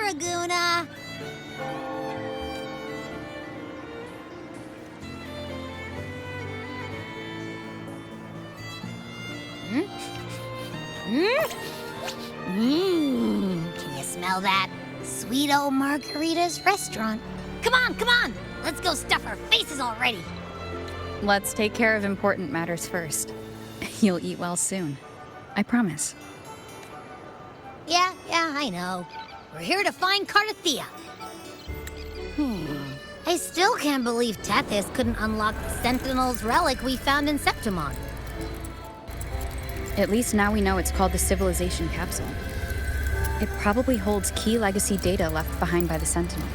Raguna! Can you smell that? Sweet old Margarita's restaurant. Come on, come on! Let's go stuff our faces already! Let's take care of important matters first. You'll eat well soon. I promise. Yeah, I know. We're here to find Cartethyia. I still can't believe Tethys couldn't unlock the Sentinel's relic we found in Septimon. At least now we know it's called the Civilisation Capsule. It probably holds key legacy data left behind by the Sentinel.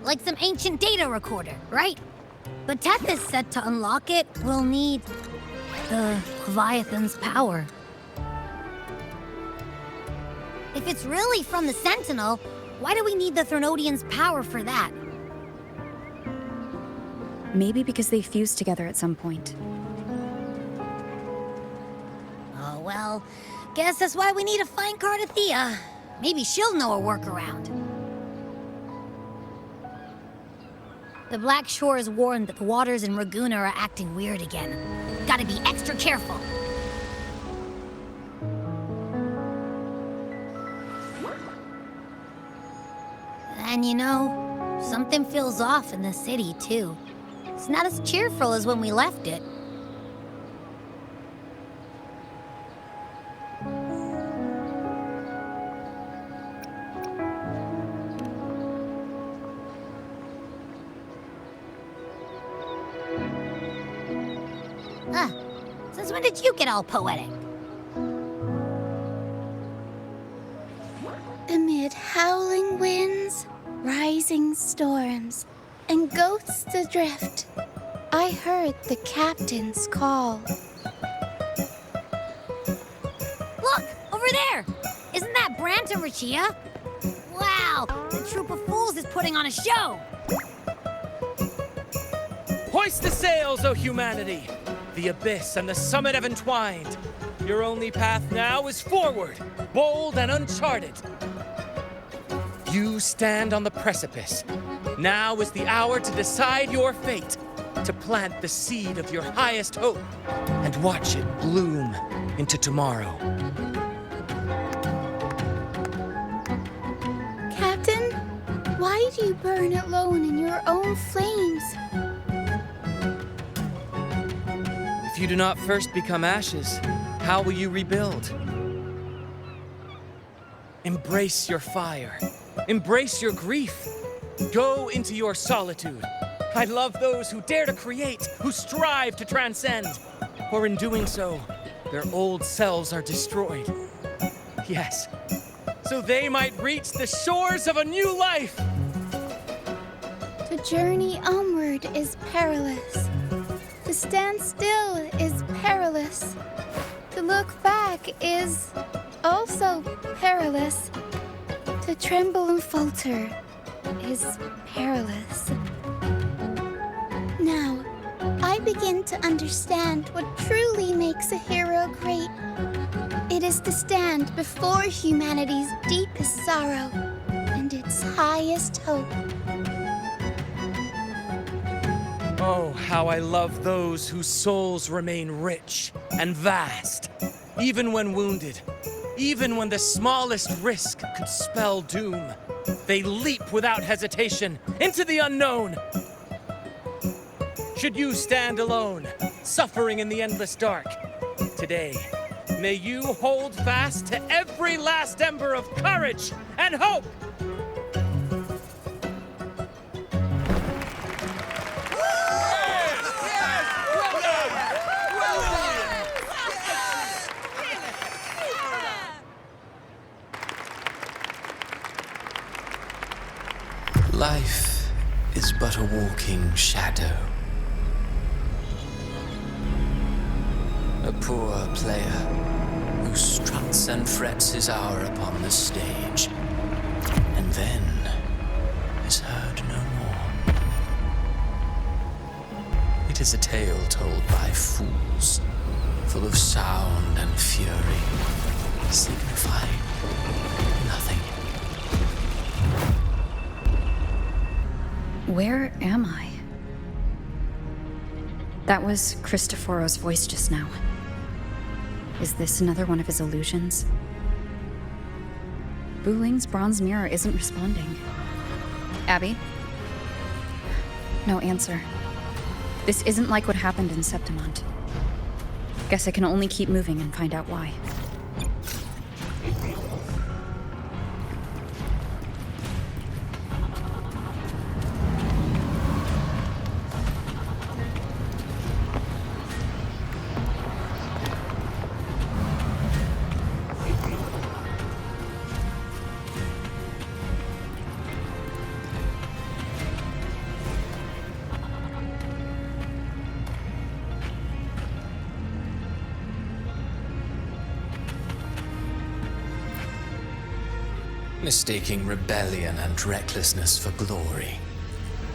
Like some ancient data recorder, right? But Tethys said to unlock it, we'll need the Leviathan's power. If it's really from the Sentinel, why do we need the Threnodian's power for that? Maybe because they fused together at some point. Oh, well, guess that's why we need to find Cartethyia. Maybe she'll know a workaround. The Black Shores warned that the waters in Raguna are acting weird again. Gotta be extra careful. And you know, something feels off in the city, too. It's not as cheerful as when we left it. Since when did you get all poetic? Amid howling winds, rising storms, and ghosts adrift, I heard the captain's call. Look! Over there! Isn't that Brant and Rachia? Wow! The troop of fools is putting on a show! Hoist the sails, O humanity! The abyss and the summit have entwined. Your only path now is forward, bold and uncharted. You stand on the precipice. Now is the hour to decide your fate, to plant the seed of your highest hope, and watch it bloom into tomorrow. Captain, why do you burn alone in your own flames? If you do not first become ashes, how will you rebuild? Embrace your fire. Embrace your grief. Go into your solitude. I love those who dare to create, who strive to transcend. For in doing so, their old selves are destroyed. Yes, so they might reach the shores of a new life. The journey onward is perilous. To stand still is perilous. To look back is also perilous. To tremble and falter is perilous. Now, I begin to understand what truly makes a hero great. It is to stand before humanity's deepest sorrow and its highest hope. Oh, how I love those whose souls remain rich and vast, even when wounded, even when the smallest risk could spell doom. They leap without hesitation into the unknown. Should you stand alone, suffering in the endless dark, today, may you hold fast to every last ember of courage and hope. Life is but a walking shadow. A poor player who struts and frets his hour upon the stage, and then is heard no more. It is a tale told by fools, full of sound and fury, signifying Where am I? That was Cristoforo's voice just now. Is this another one of his illusions? Buling's bronze mirror isn't responding. Abby? No answer. This isn't like what happened in Septimont. Guess I can only keep moving and find out why. Mistaking rebellion and recklessness for glory,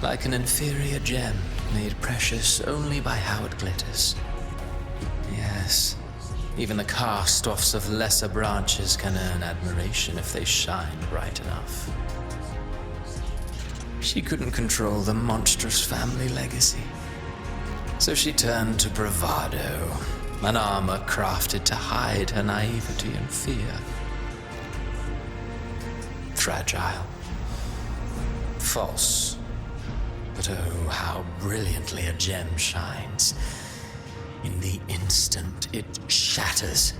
like an inferior gem made precious only by how it glitters. Yes, even the cast-offs of lesser branches can earn admiration if they shine bright enough. She couldn't control the monstrous family legacy, so she turned to bravado, an armor crafted to hide her naivety and fear. Fragile. False. But oh, how brilliantly a gem shines. In the instant it shatters.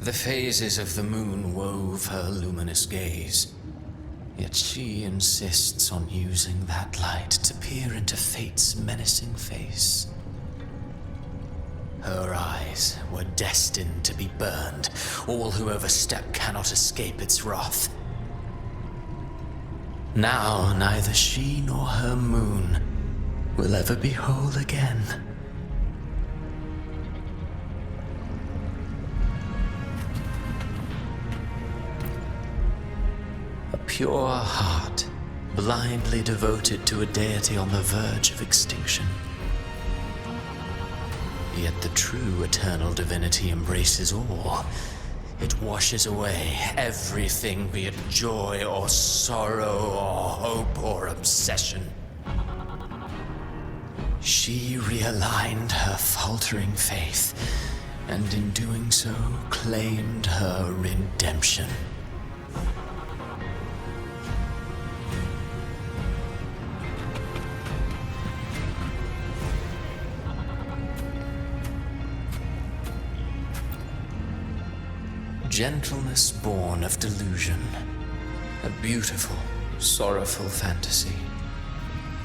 The phases of the moon wove her luminous gaze. Yet she insists on using that light to peer into fate's menacing face. Her eyes were destined to be burned. All who overstep cannot escape its wrath. Now neither she nor her moon will ever be whole again. A pure heart, blindly devoted to a deity on the verge of extinction. Yet the true eternal divinity embraces all. It washes away everything, be it joy or sorrow or hope or obsession. She realigned her faltering faith, and in doing so claimed her redemption. Gentleness born of delusion. A beautiful, sorrowful fantasy.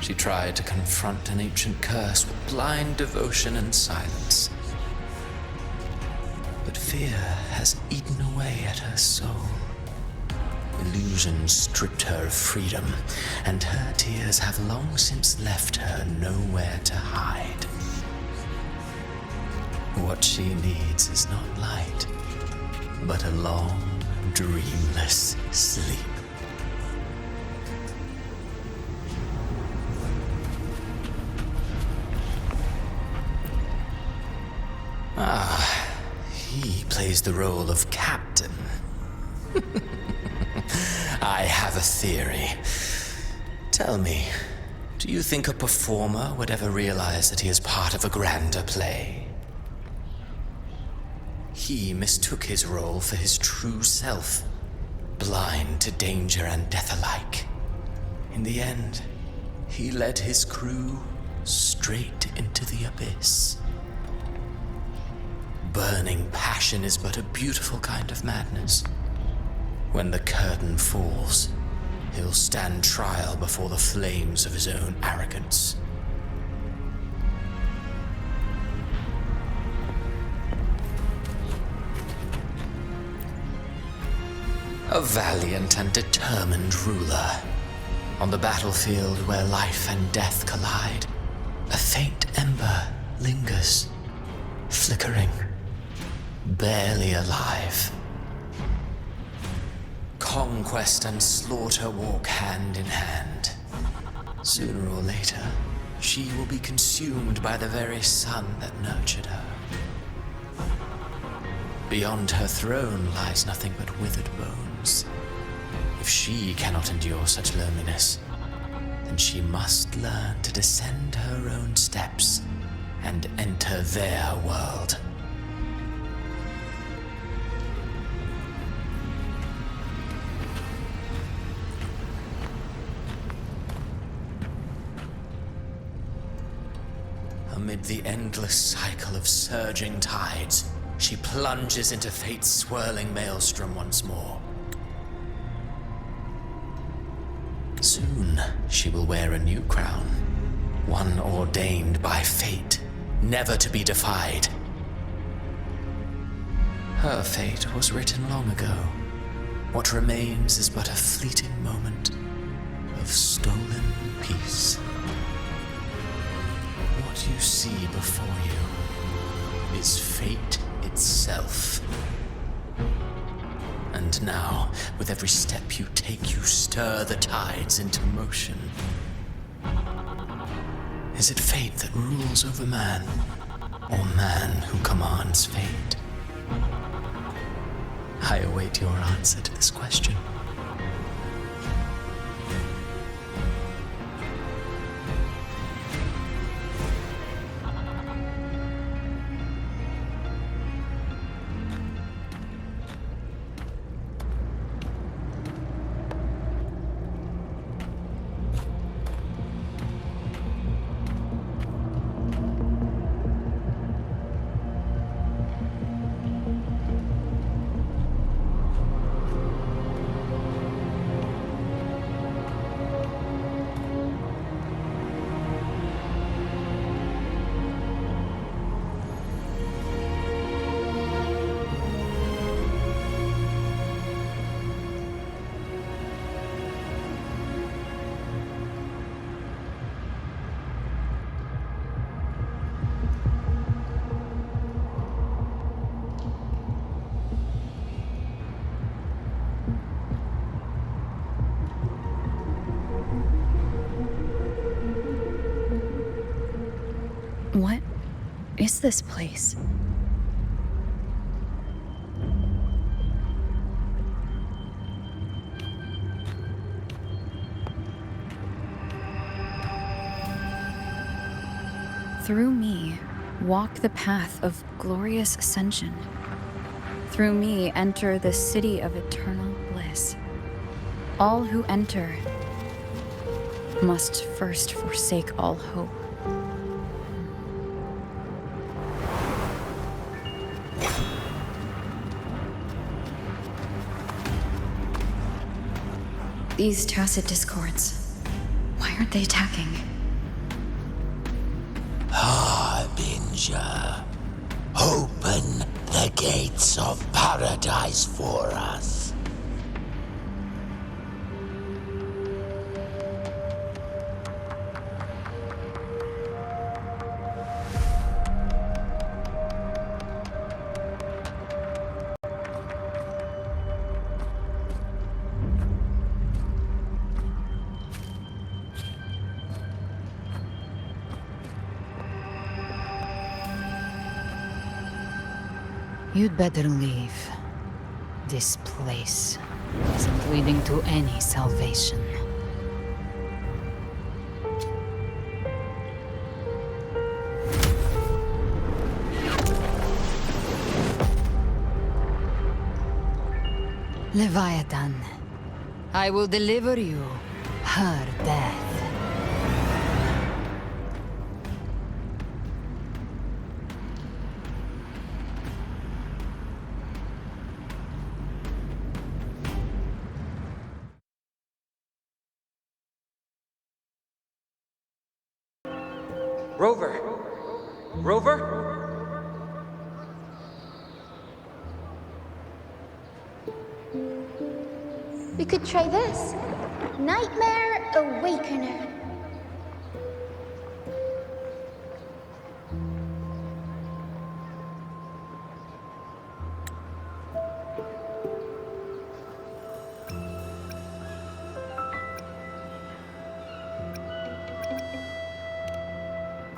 She tried to confront an ancient curse with blind devotion and silence. But fear has eaten away at her soul. Illusion stripped her of freedom, and her tears have long since left her nowhere to hide. What she needs is not light, but a long, dreamless sleep. He plays the role of captain. I have a theory. Tell me, do you think a performer would ever realize that he is part of a grander play? He mistook his role for his true self, blind to danger and death alike. In the end, he led his crew straight into the abyss. Burning passion is but a beautiful kind of madness. When the curtain falls, he'll stand trial before the flames of his own arrogance. A valiant and determined ruler. On the battlefield where life and death collide, a faint ember lingers, flickering, barely alive. Conquest and slaughter walk hand in hand. Sooner or later, she will be consumed by the very sun that nurtured her. Beyond her throne lies nothing but withered bones. If she cannot endure such loneliness, then she must learn to descend her own steps and enter their world. Amid the endless cycle of surging tides, she plunges into fate's swirling maelstrom once more. Soon, she will wear a new crown, one ordained by fate, never to be defied. Her fate was written long ago. What remains is but a fleeting moment of stolen peace. What you see before you is fate itself. And now, with every step you take, you stir the tides into motion. Is it fate that rules over man, or man who commands fate? I await your answer to this question. What is this place? Through me, walk the path of glorious ascension. Through me, enter the city of eternal bliss. All who enter must first forsake all hope. These tacit discords, why aren't they attacking? Harbinger, open the gates of paradise for us. You'd better leave. This place isn't leading to any salvation. Leviathan, I will deliver you her death. Rover! Rover? We could try this. Nightmare Awakener.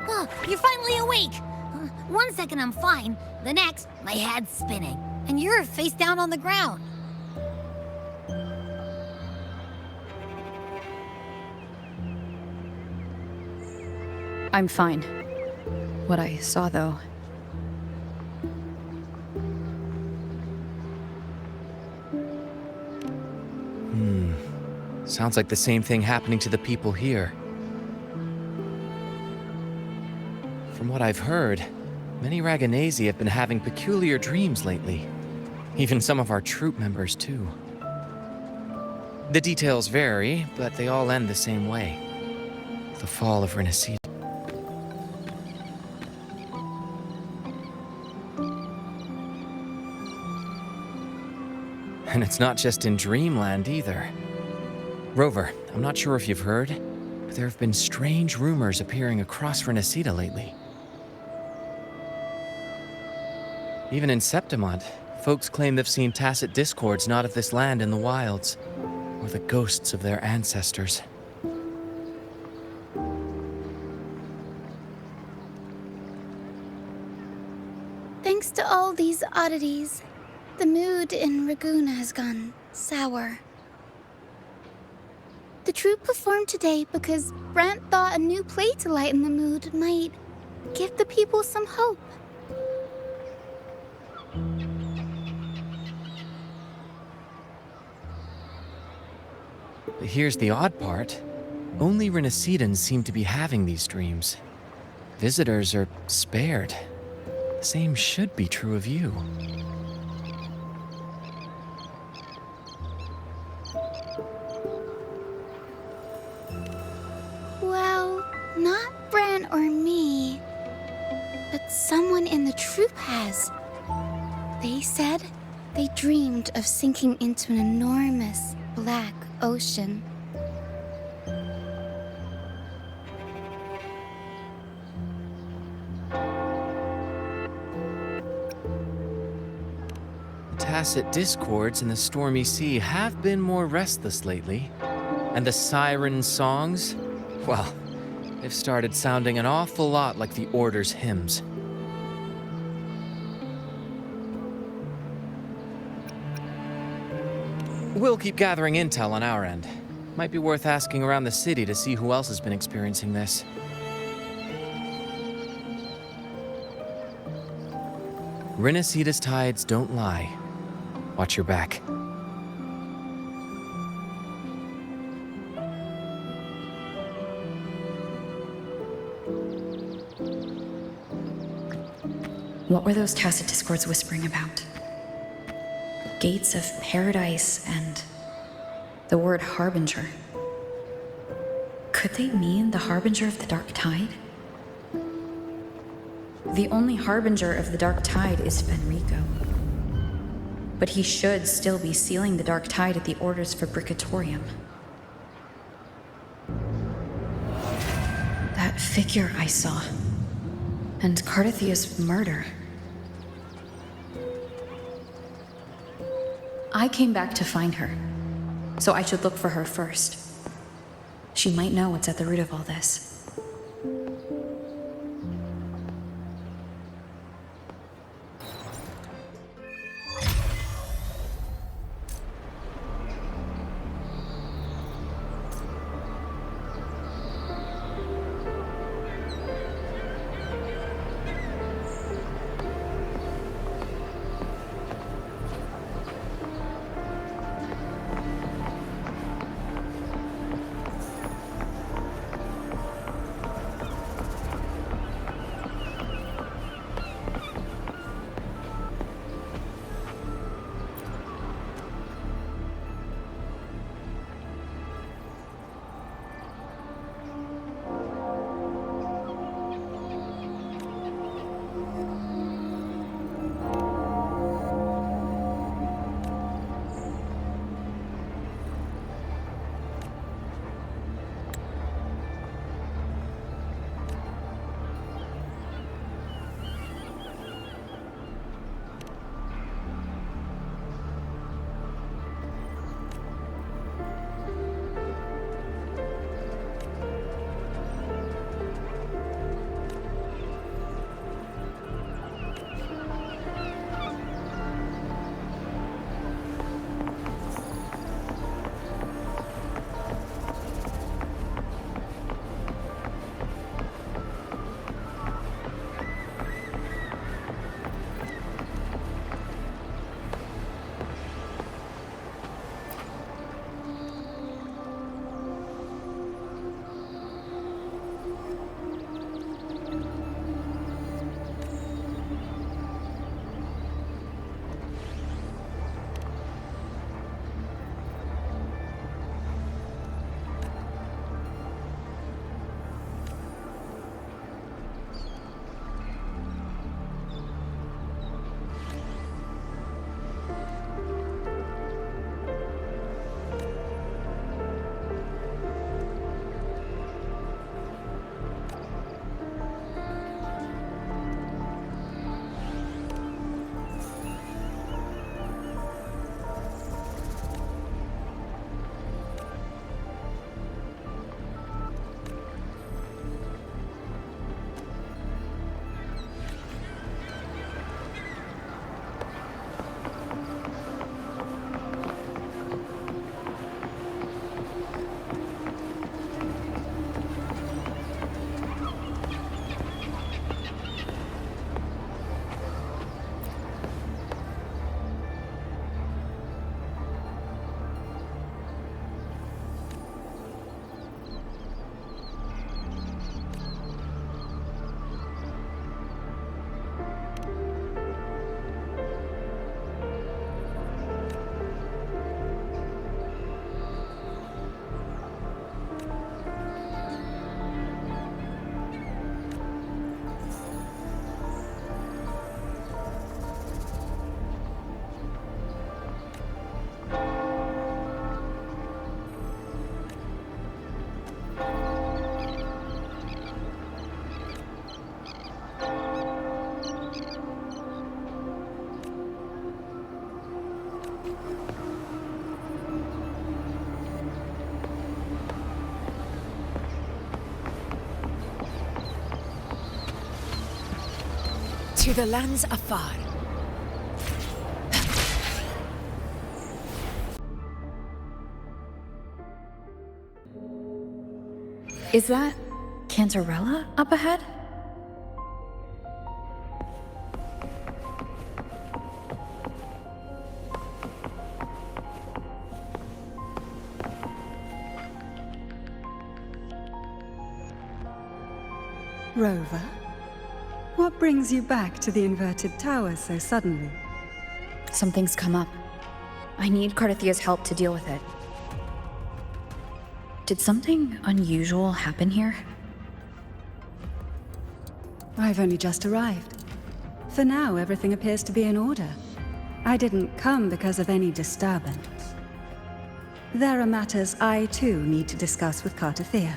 Oh, you're finally awake! 1 second I'm fine, the next, my head's spinning. and you're face down on the ground. I'm fine. What I saw, though... Sounds like the same thing happening to the people here. From what I've heard, many Raganesi have been having peculiar dreams lately. Even some of our troop members, too. The details vary, but they all end the same way. The fall of Renacida. And it's not just in Dreamland, either. Rover, I'm not sure if you've heard, but there have been strange rumors appearing across Renacida lately. Even in Septimont, folks claim they've seen tacit discords not of this land in the wilds, or the ghosts of their ancestors. Thanks to all these oddities, the mood in Ragoona has gone sour. The troupe performed today because Brant thought a new play to lighten the mood might give the people some hope. But here's the odd part. Only Renacidans seem to be having these dreams. Visitors are spared. The same should be true of you. Well, not Bran or me, but someone in the troupe has. They said they dreamed of sinking into an enormous black ocean. The tacit discords in the stormy sea have been more restless lately. And the siren songs? Well, they've started sounding an awful lot like the Order's hymns. We'll keep gathering intel on our end. Might be worth asking around the city to see who else has been experiencing this. Renacida's tides don't lie. Watch your back. What were those tacit discords whispering about? Gates of paradise and the word harbinger. Could they mean the harbinger of the dark tide? The only harbinger of the dark tide is Fenrico. But he should still be sealing the dark tide at the orders for Bricatorium. That figure I saw. And Cartethia's murder. I came back to find her, so I should look for her first. She might know what's at the root of all this. To the lands afar. Is that Cantarella up ahead? Rover, what brings you back to the inverted tower so suddenly? Something's come up. I need Cartethia's help to deal with it. Did something unusual happen here? I've only just arrived. For now, everything appears to be in order. I didn't come because of any disturbance. There are matters I too need to discuss with Cartethyia.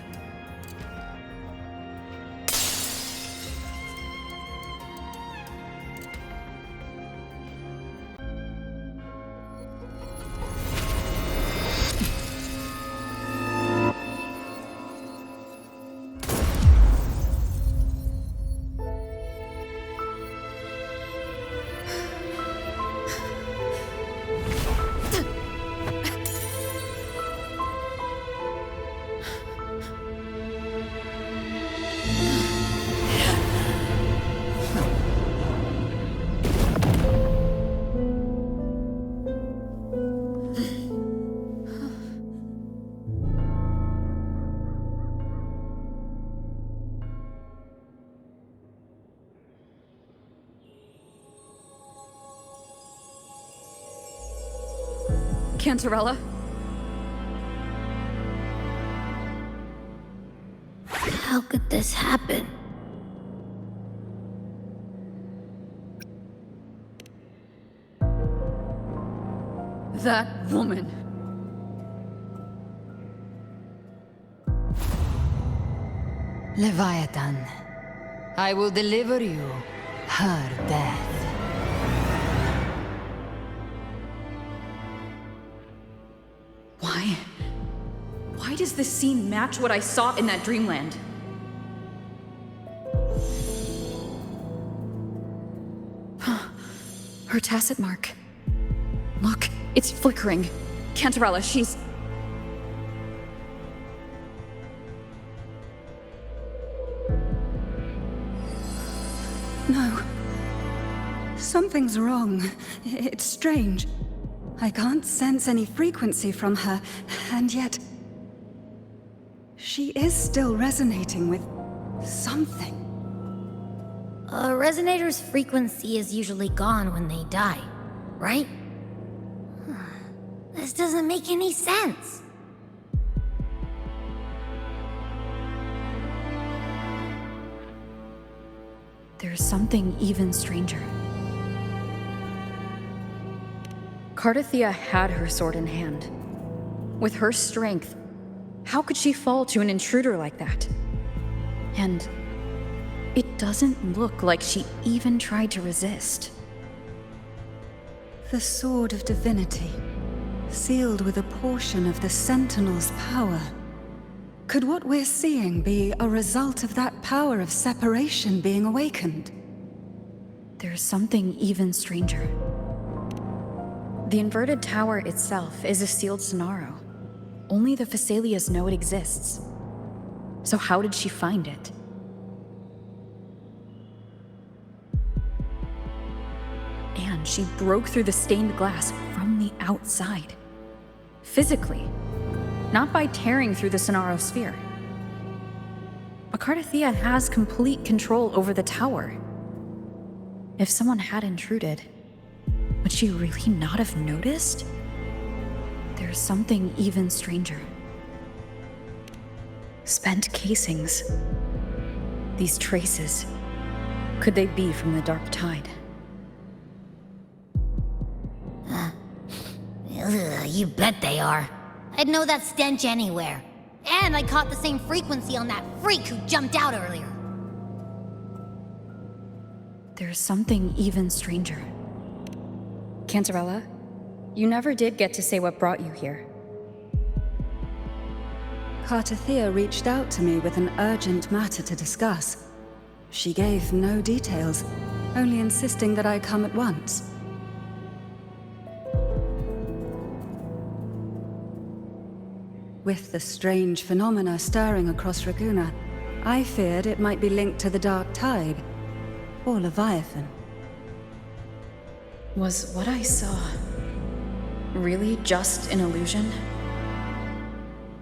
Cantarella? How could this happen? That woman. Leviathan, I will deliver you her death. Why does this scene match what I saw in that dreamland? Her tacit mark. Look, it's flickering. Cantarella, she's... No. Something's wrong. It's strange. I can't sense any frequency from her, and yet... she is still resonating with something. A resonator's frequency is usually gone when they die, right? This doesn't make any sense. There's something even stranger. Cartethyia had her sword in hand. With her strength, how could she fall to an intruder like that? And it doesn't look like she even tried to resist. The Sword of Divinity, sealed with a portion of the Sentinel's power. Could what we're seeing be a result of that power of separation being awakened? There's something even stranger. The inverted tower itself is a sealed Sonaro. Only the Fisalias know it exists. So how did she find it? And she broke through the stained glass from the outside. Physically. Not by tearing through the Sonaro sphere. But Cartethyia has complete control over the tower. If someone had intruded, would she really not have noticed? There's something even stranger. Spent casings. These traces. Could they be from the Dark Tide? You bet they are. I'd know that stench anywhere. And I caught the same frequency on that freak who jumped out earlier. There's something even stranger. Cantarella, you never did get to say what brought you here. Cartethyia reached out to me with an urgent matter to discuss. She gave no details, only insisting that I come at once. With the strange phenomena stirring across Ragunna, I feared it might be linked to the Dark Tide, or Leviathan. Was what I saw really just an illusion?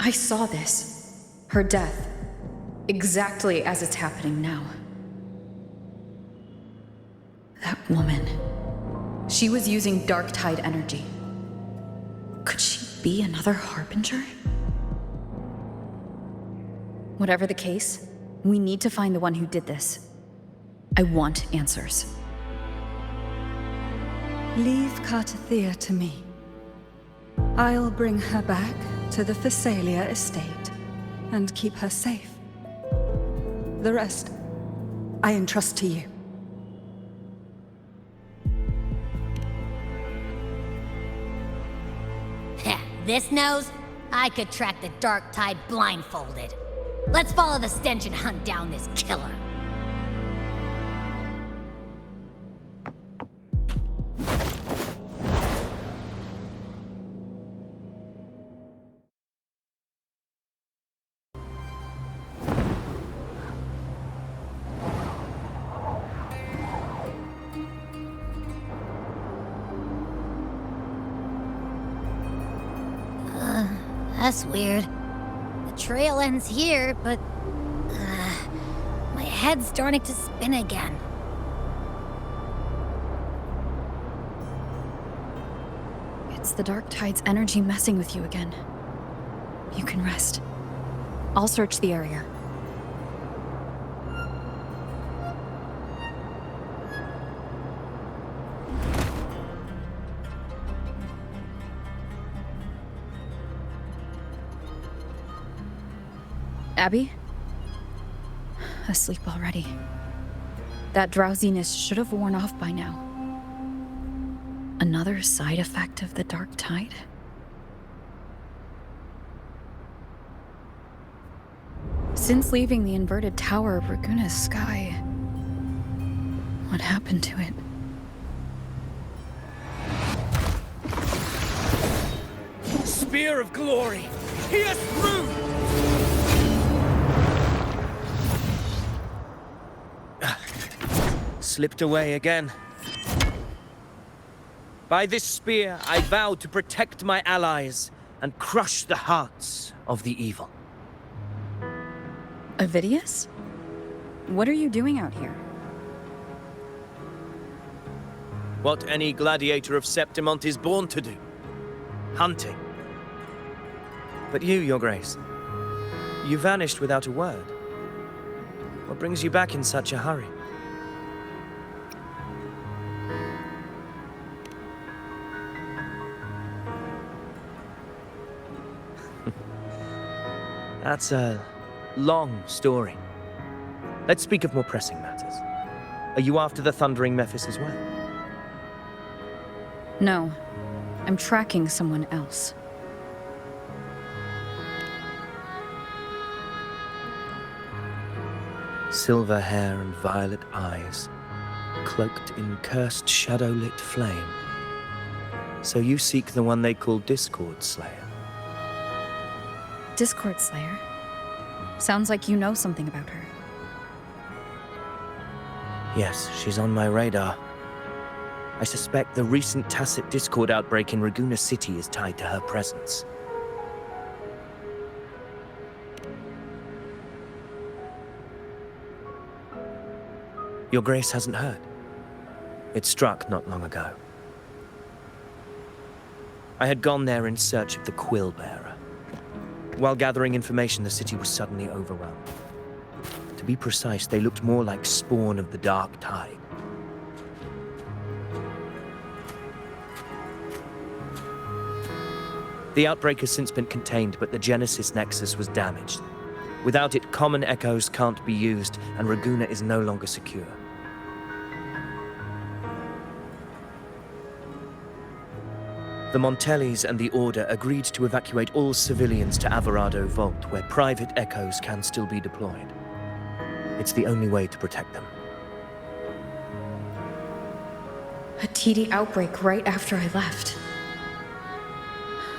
I saw this, her death, exactly as it's happening now. That woman, she was using Dark Tide energy. Could she be another Harbinger? Whatever the case, we need to find the one who did this. I want answers. Leave Cartethyia to me. I'll bring her back to the Fisalia estate and keep her safe. The rest, I entrust to you. Heh, this nose? I could track the Dark Tide blindfolded. Let's follow the stench and hunt down this killer. That's weird. The trail ends here, but my head's starting to spin again. It's the Dark Tide's energy messing with you again. You can rest. I'll search the area. Abby? Asleep already. That drowsiness should have worn off by now. Another side effect of the Dark Tide? Since leaving the inverted tower of Ragunna's sky, what happened to it? Spear of glory! Pierce through! Slipped away again. By this spear, I vow to protect my allies and crush the hearts of the evil. Avidius? What are you doing out here? What any gladiator of Septimont is born to do. Hunting. But you, Your Grace, you vanished without a word. What brings you back in such a hurry? That's a long story. Let's speak of more pressing matters. Are you after the Thundering Mephis as well? No. I'm tracking someone else. Silver hair and violet eyes, cloaked in cursed shadow-lit flame. So you seek the one they call Discord Slayer. Discord Slayer? Sounds like you know something about her. Yes, she's on my radar. I suspect the recent tacit Discord outbreak in Ragunna City is tied to her presence. Your Grace hasn't heard. It struck not long ago. I had gone there in search of the Quill Bearer. While gathering information, the city was suddenly overrun. To be precise, they looked more like spawn of the Dark Tide. The outbreak has since been contained, but the Genesis Nexus was damaged. Without it, common echoes can't be used, and Ragunna is no longer secure. The Montellis and the Order agreed to evacuate all civilians to Averardo Vault, where private echoes can still be deployed. It's the only way to protect them. A TD outbreak right after I left.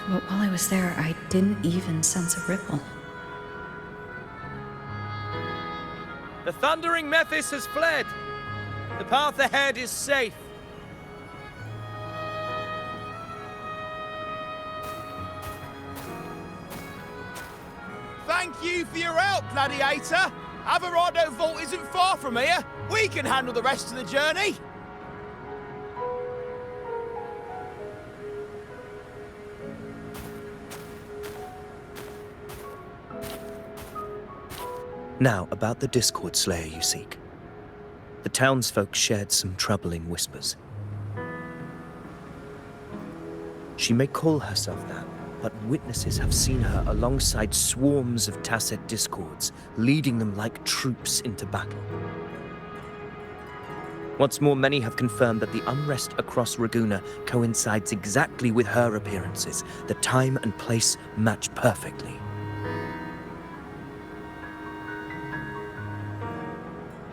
But while I was there, I didn't even sense a ripple. The thundering Mephis has fled. The path ahead is safe. Thank you for your help, Gladiator. Averardo Vault isn't far from here. We can handle the rest of the journey. Now, about the Discord Slayer you seek. The townsfolk shared some troubling whispers. She may call herself that, but witnesses have seen her alongside swarms of Tacet discords, leading them like troops into battle. What's more, many have confirmed that the unrest across Raguena coincides exactly with her appearances. The time and place match perfectly.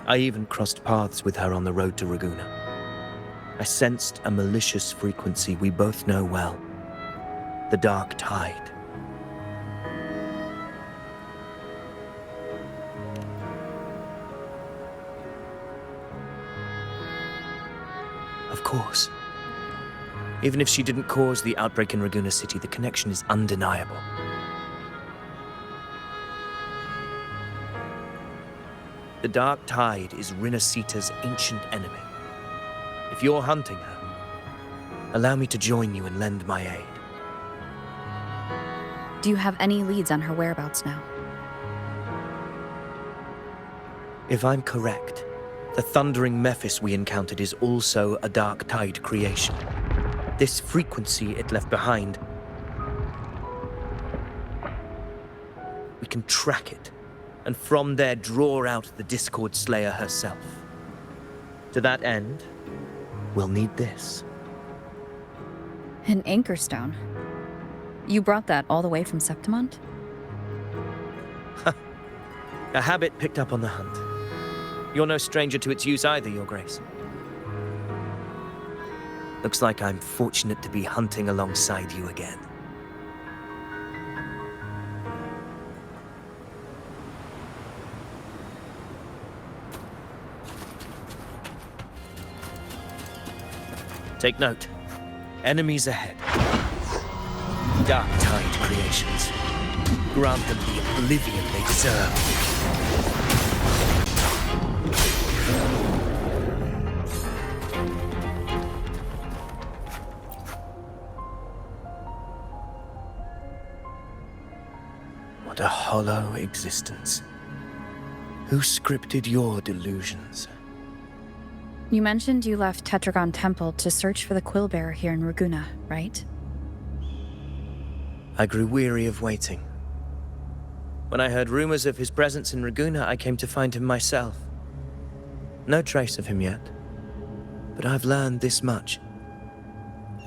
I even crossed paths with her on the road to Raguena. I sensed a malicious frequency we both know well. The Dark Tide. Of course. Even if she didn't cause the outbreak in Raguena City, the connection is undeniable. The Dark Tide is Rinasita's ancient enemy. If you're hunting her, allow me to join you and lend my aid. Do you have any leads on her whereabouts now? If I'm correct, the thundering Mephis we encountered is also a Dark Tide creation. This frequency it left behind, we can track it, and from there draw out the Discord Slayer herself. To that end, we'll need this. An anchor stone. You brought that all the way from Septimont? A habit picked up on the hunt. You're no stranger to its use either, Your Grace. Looks like I'm fortunate to be hunting alongside you again. Take note. Enemies ahead. Dark Tide creations. Grant them the oblivion they deserve. What a hollow existence. Who scripted your delusions? You mentioned you left Tetragon Temple to search for the Quillbearer here in Raguena, right? I grew weary of waiting. When I heard rumors of his presence in Raguena, I came to find him myself. No trace of him yet, but I've learned this much.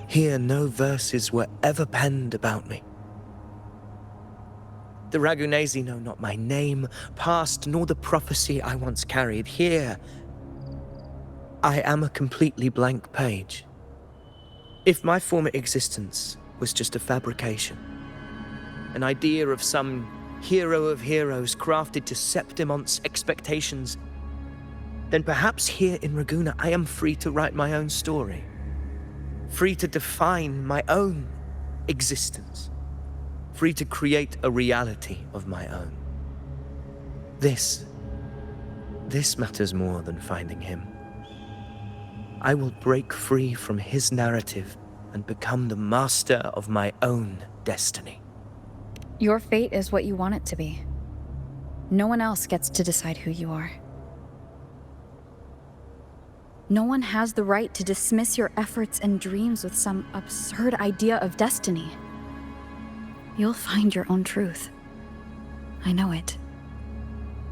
Here, no verses were ever penned about me. The Ragunesi know not my name, past, nor the prophecy I once carried. Here, I am a completely blank page. If my former existence was just a fabrication, an idea of some hero of heroes crafted to Septimont's expectations, then perhaps here in Raguena I am free to write my own story. Free to define my own existence. Free to create a reality of my own. This matters more than finding him. I will break free from his narrative and become the master of my own destiny. Your fate is what you want it to be. No one else gets to decide who you are. No one has the right to dismiss your efforts and dreams with some absurd idea of destiny. You'll find your own truth. I know it.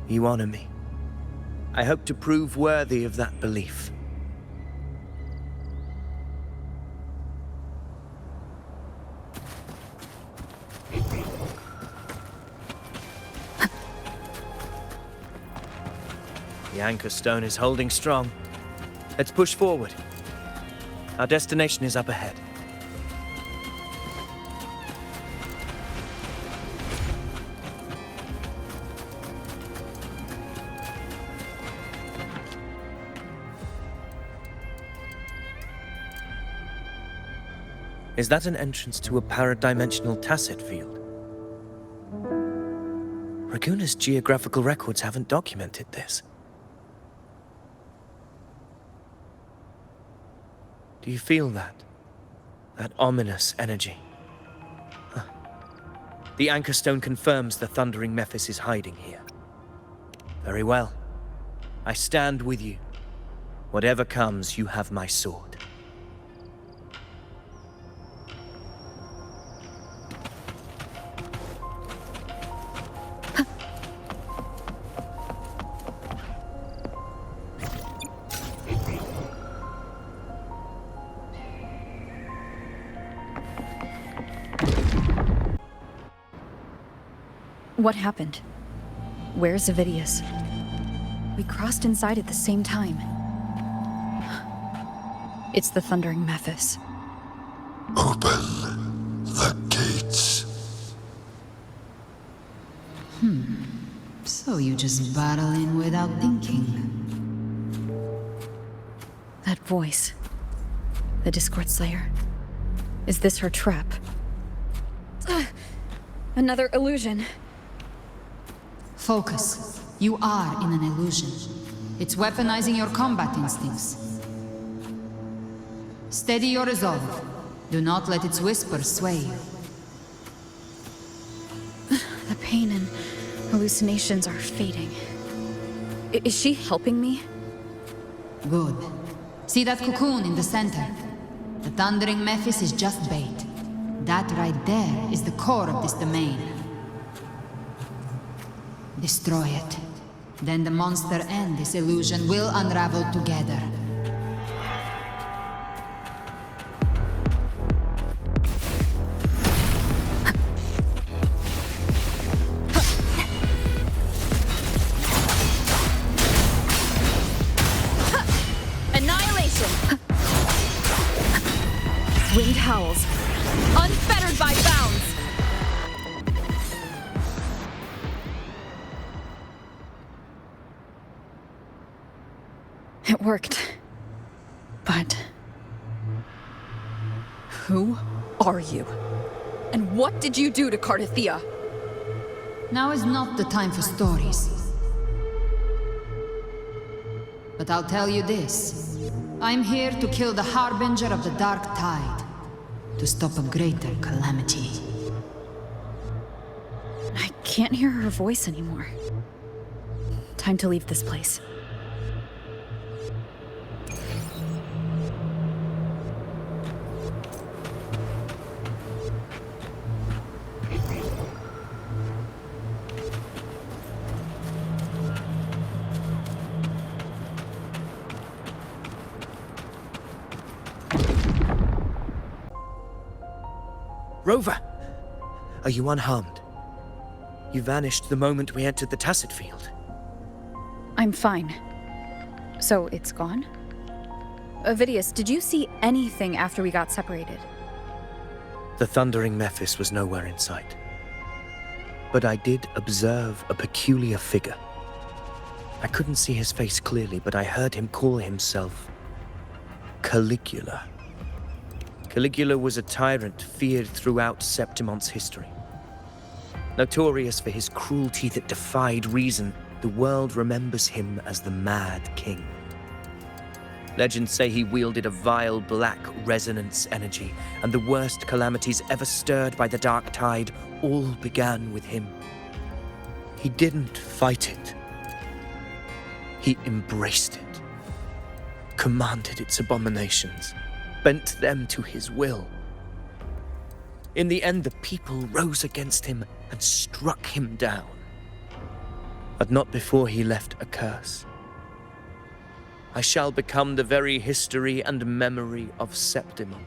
You honor me. I hope to prove worthy of that belief. The anchor stone is holding strong. Let's push forward. Our destination is up ahead. Is that an entrance to a paradimensional tacit field? Raguna's geographical records haven't documented this. Do you feel that? That ominous energy? Huh. The Anchor Stone confirms the Thundering Mephis is hiding here. Very well. I stand with you. Whatever comes, you have my sword. What happened? Where's Avidius? We crossed inside at the same time. It's the Thundering Mephis. Open the gates. So you just barrel in without thinking. That voice. The Discord Slayer. Is this her trap? Another illusion. Focus. You are in an illusion. It's weaponizing your combat instincts. Steady your resolve. Do not let its whispers sway you. The pain and hallucinations are fading. Is she helping me? Good. See that cocoon in the center? The Thundering Mephis is just bait. That right there is the core of this domain. Destroy it. Then the monster and this illusion will unravel together. Annihilation! Wind howls. Unfettered by bounds! It worked. But... who are you? And what did you do to Cartethyia? Now is not the time for stories. But I'll tell you this. I'm here to kill the Harbinger of the Dark Tide. To stop a greater calamity. I can't hear her voice anymore. Time to leave this place. Rover! Are you unharmed? You vanished the moment we entered the tacit field. I'm fine. So it's gone? Avidius, did you see anything after we got separated? The Thundering Mephis was nowhere in sight. But I did observe a peculiar figure. I couldn't see his face clearly, but I heard him call himself Caligula. Caligula was a tyrant feared throughout Septimon's history. Notorious for his cruelty that defied reason, the world remembers him as the Mad King. Legends say he wielded a vile black resonance energy, and the worst calamities ever stirred by the Dark Tide all began with him. He didn't fight it. He embraced it, commanded its abominations, bent them to his will. In the end, the people rose against him and struck him down. But not before he left a curse. I shall become the very history and memory of Septimon,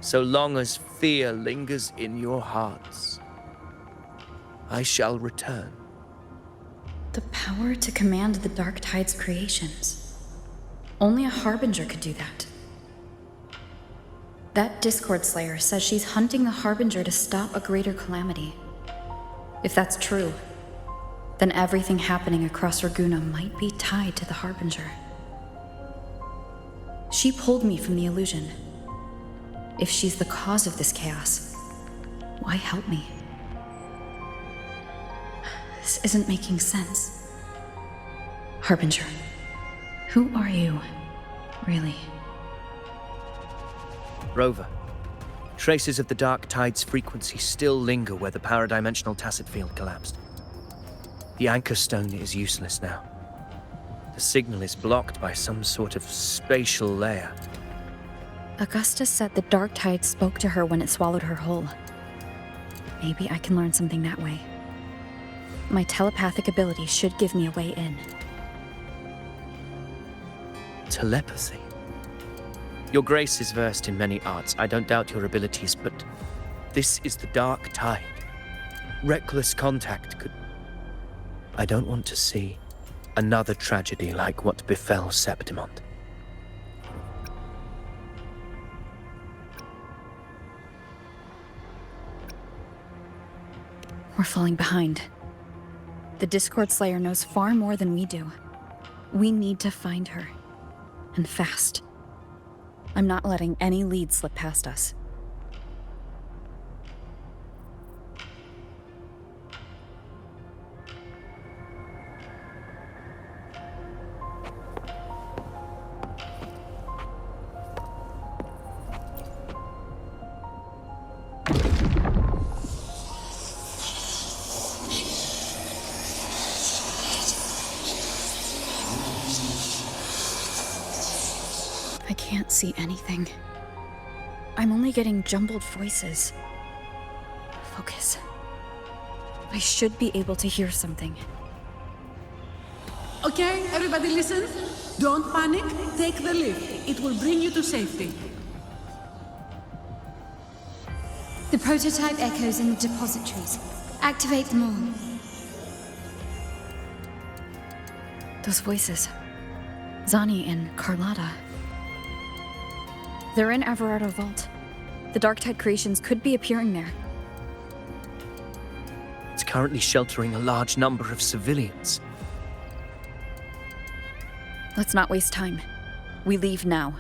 so long as fear lingers in your hearts. I shall return. The power to command the Dark Tide's creations. Only a Harbinger could do that. That Discord Slayer says she's hunting the Harbinger to stop a greater calamity. If that's true, then everything happening across Raguna might be tied to the Harbinger. She pulled me from the illusion. If she's the cause of this chaos, why help me? This isn't making sense. Harbinger, who are you, really? Rover, traces of the Dark Tide's frequency still linger where the paradimensional tacit field collapsed. The anchor stone is useless now. The signal is blocked by some sort of spatial layer. Augusta said the Dark Tide spoke to her when it swallowed her whole. Maybe I can learn something that way. My telepathic ability should give me a way in. Telepathy? Your Grace is versed in many arts. I don't doubt your abilities, but this is the Dark Tide. Reckless contact could... I don't want to see another tragedy like what befell Septimont. We're falling behind. The Discord Slayer knows far more than we do. We need to find her. And fast. I'm not letting any lead slip past us. I can't see anything. I'm only getting jumbled voices. Focus. I should be able to hear something. Okay, everybody listen. Don't panic. Take the lift. It will bring you to safety. The prototype echoes in the depositories. Activate them all. Those voices. Zani and Carlotta. They're in Averardo Vault. The Dark Tide creations could be appearing there. It's currently sheltering a large number of civilians. Let's not waste time. We leave now.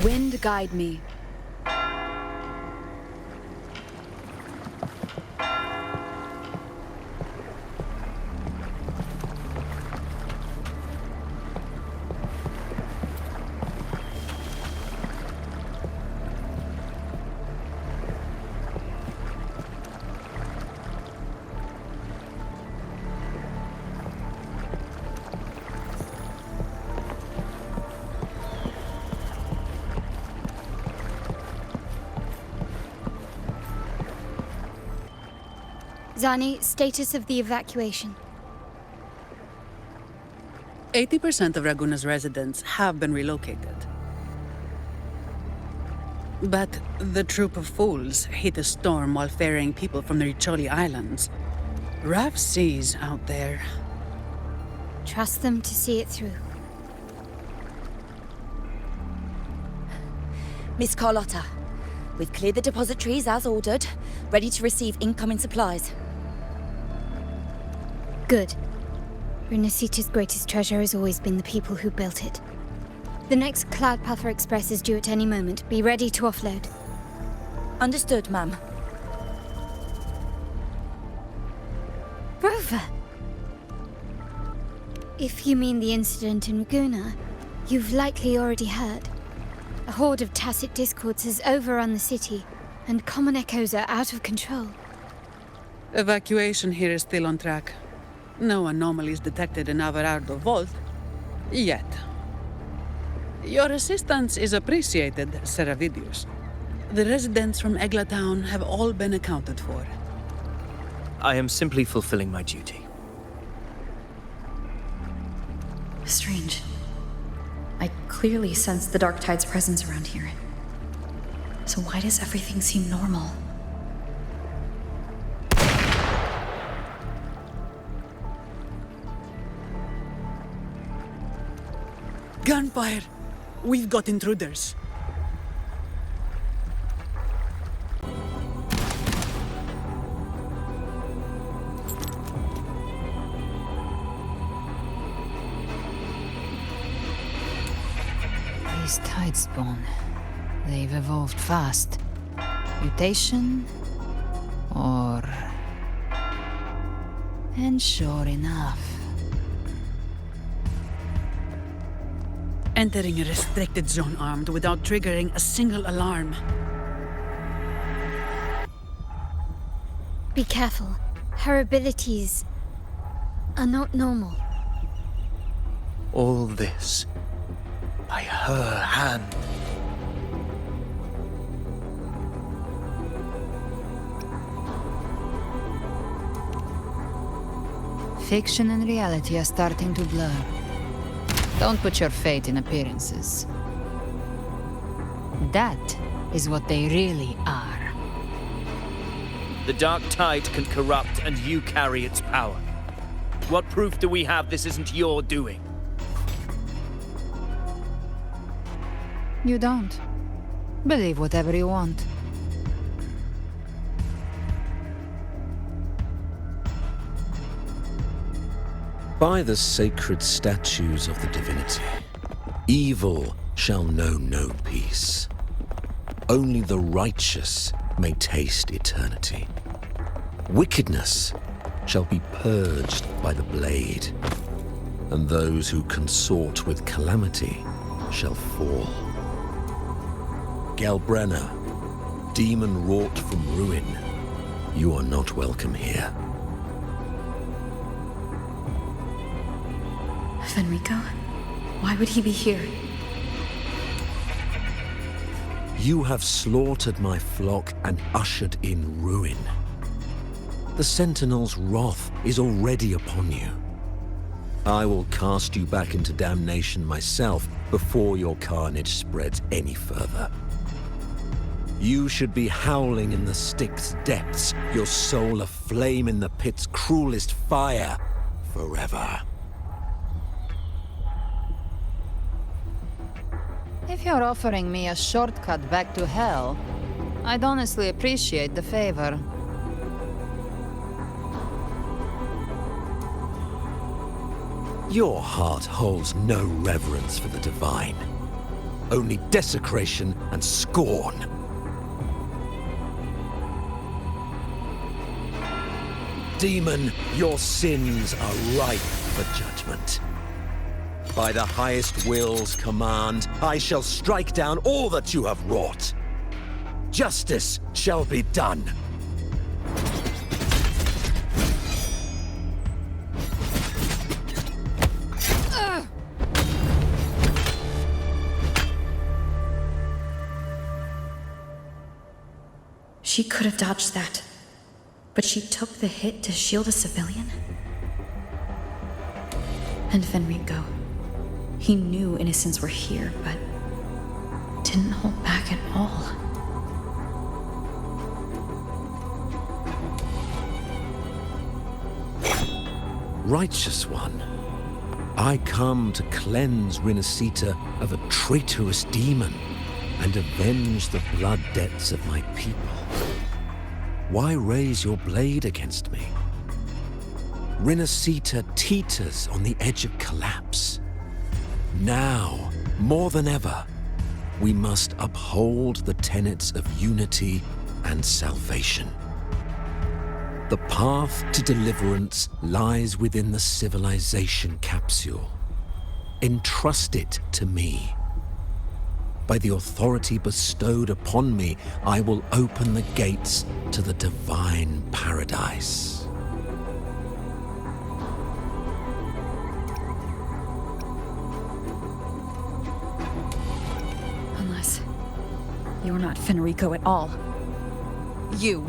Wind guide me. Zani, status of the evacuation. 80% of Raguna's residents have been relocated. But the troop of fools hit a storm while ferrying people from the Riccioli Islands. Rough seas out there. Trust them to see it through. Miss Carlotta, we've cleared the depositories as ordered, ready to receive incoming supplies. Good. Renacita's greatest treasure has always been the people who built it. The next Cloudpuffer Express is due at any moment. Be ready to offload. Understood, ma'am. Rover! If you mean the incident in Raguna, you've likely already heard. A horde of tacit discords has overrun the city, and common echoes are out of control. Evacuation here is still on track. No anomalies detected in Averardo Vault. Yet. Your assistance is appreciated, Sir Avidius. The residents from Egla Town have all been accounted for. I am simply fulfilling my duty. Strange. I clearly sense the Dark Tide's presence around here. So why does everything seem normal? Gunfire! We've got intruders. These Tidespawn, they've evolved fast. Mutation? Or... And sure enough. Entering a restricted zone armed without triggering a single alarm. Be careful. Her abilities are not normal. All this by her hand. Fiction and reality are starting to blur. Don't put your faith in appearances. That is what they really are. The Dark Tide can corrupt, and you carry its power. What proof do we have this isn't your doing? You don't. Believe whatever you want. By the sacred statues of the Divinity, evil shall know no peace. Only the righteous may taste eternity. Wickedness shall be purged by the blade, and those who consort with calamity shall fall. Galbrena, demon wrought from ruin, you are not welcome here. Fenrico? Why would he be here? You have slaughtered my flock and ushered in ruin. The Sentinel's wrath is already upon you. I will cast you back into damnation myself before your carnage spreads any further. You should be howling in the Styx's depths, your soul aflame in the pit's cruelest fire, forever. If you're offering me a shortcut back to hell, I'd honestly appreciate the favor. Your heart holds no reverence for the divine. Only desecration and scorn. Demon, your sins are ripe for judgment. By the highest will's command, I shall strike down all that you have wrought. Justice shall be done. She could have dodged that, but she took the hit to shield a civilian? And Fenrico. He knew innocents were here, but didn't hold back at all. Righteous One, I come to cleanse Rinascita of a traitorous demon and avenge the blood debts of my people. Why raise your blade against me? Rinascita teeters on the edge of collapse. Now, more than ever, we must uphold the tenets of unity and salvation. The path to deliverance lies within the Civilisation Capsule. Entrust it to me. By the authority bestowed upon me, I will open the gates to the divine paradise. You're not Fenrico at all. You.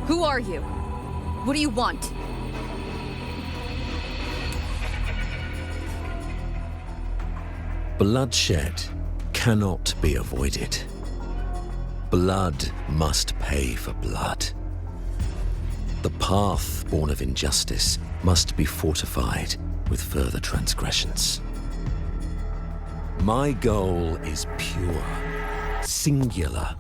Who are you? What do you want? Bloodshed cannot be avoided. Blood must pay for blood. The path born of injustice must be fortified with further transgressions. My goal is pure, singular.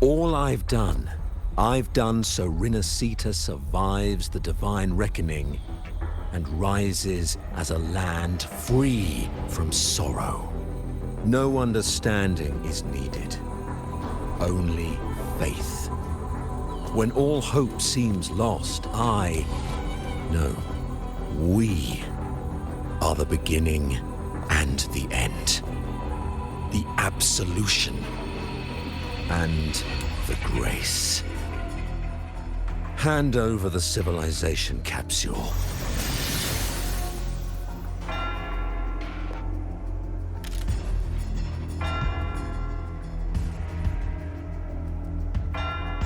All I've done so Rinascita survives the divine reckoning and rises as a land free from sorrow. No understanding is needed, only faith. When all hope seems lost, we are the beginning and the end. The absolution and the grace. Hand over the Civilization Capsule.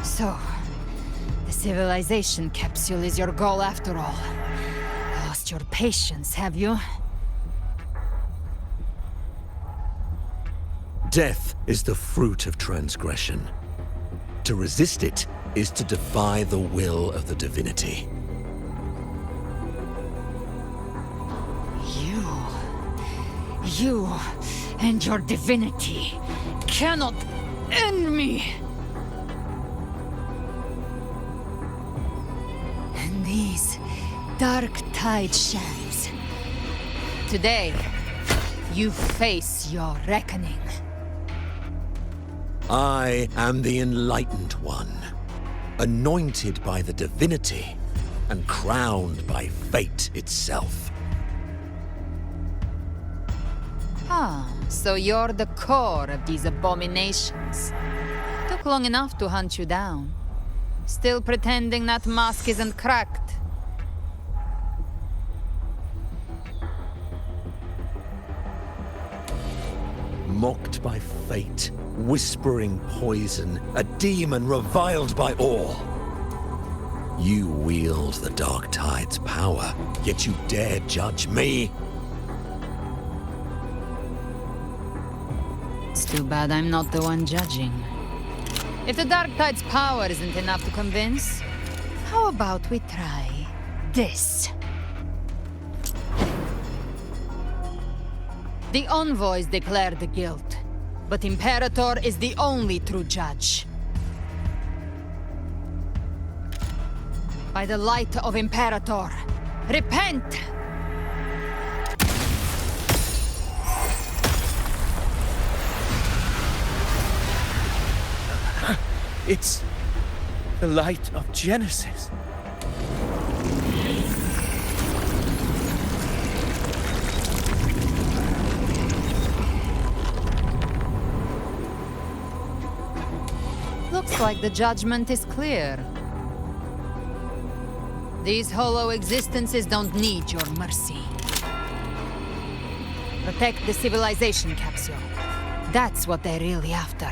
So, the Civilization Capsule is your goal after all. Lost your patience, have you? Death is the fruit of transgression. To resist it is to defy the will of the Divinity. You and your divinity cannot end me! And these dark tide shams. Today, you face your reckoning. I am the Enlightened One, anointed by the Divinity and crowned by fate itself. Ah, so you're the core of these abominations. Took long enough to hunt you down. Still pretending that mask isn't cracked. Mocked by fate, whispering poison, a demon reviled by all. You wield the Dark Tide's power, yet you dare judge me? It's too bad I'm not the one judging. If the Dark Tide's power isn't enough to convince, how about we try this? The envoys declare the guilt, but Imperator is the only true judge. By the light of Imperator, repent! It's the light of Genesis. Looks like the judgment is clear. These hollow existences don't need your mercy. Protect the Civilization Capsule. That's what they're really after.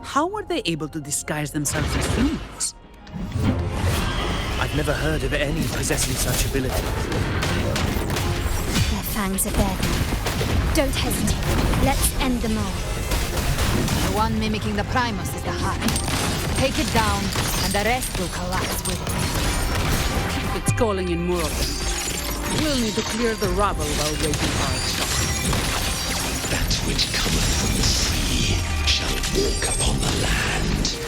How were they able to disguise themselves as humans? I've never heard of any possessing such ability. Their fangs are bare. Don't hesitate. Let's end them all. The one mimicking the Primus is the heart. Take it down, and the rest will collapse with it. It's calling in more of them. We'll need to clear the rubble while waiting for our shot. That which cometh from the sea shall walk upon the land.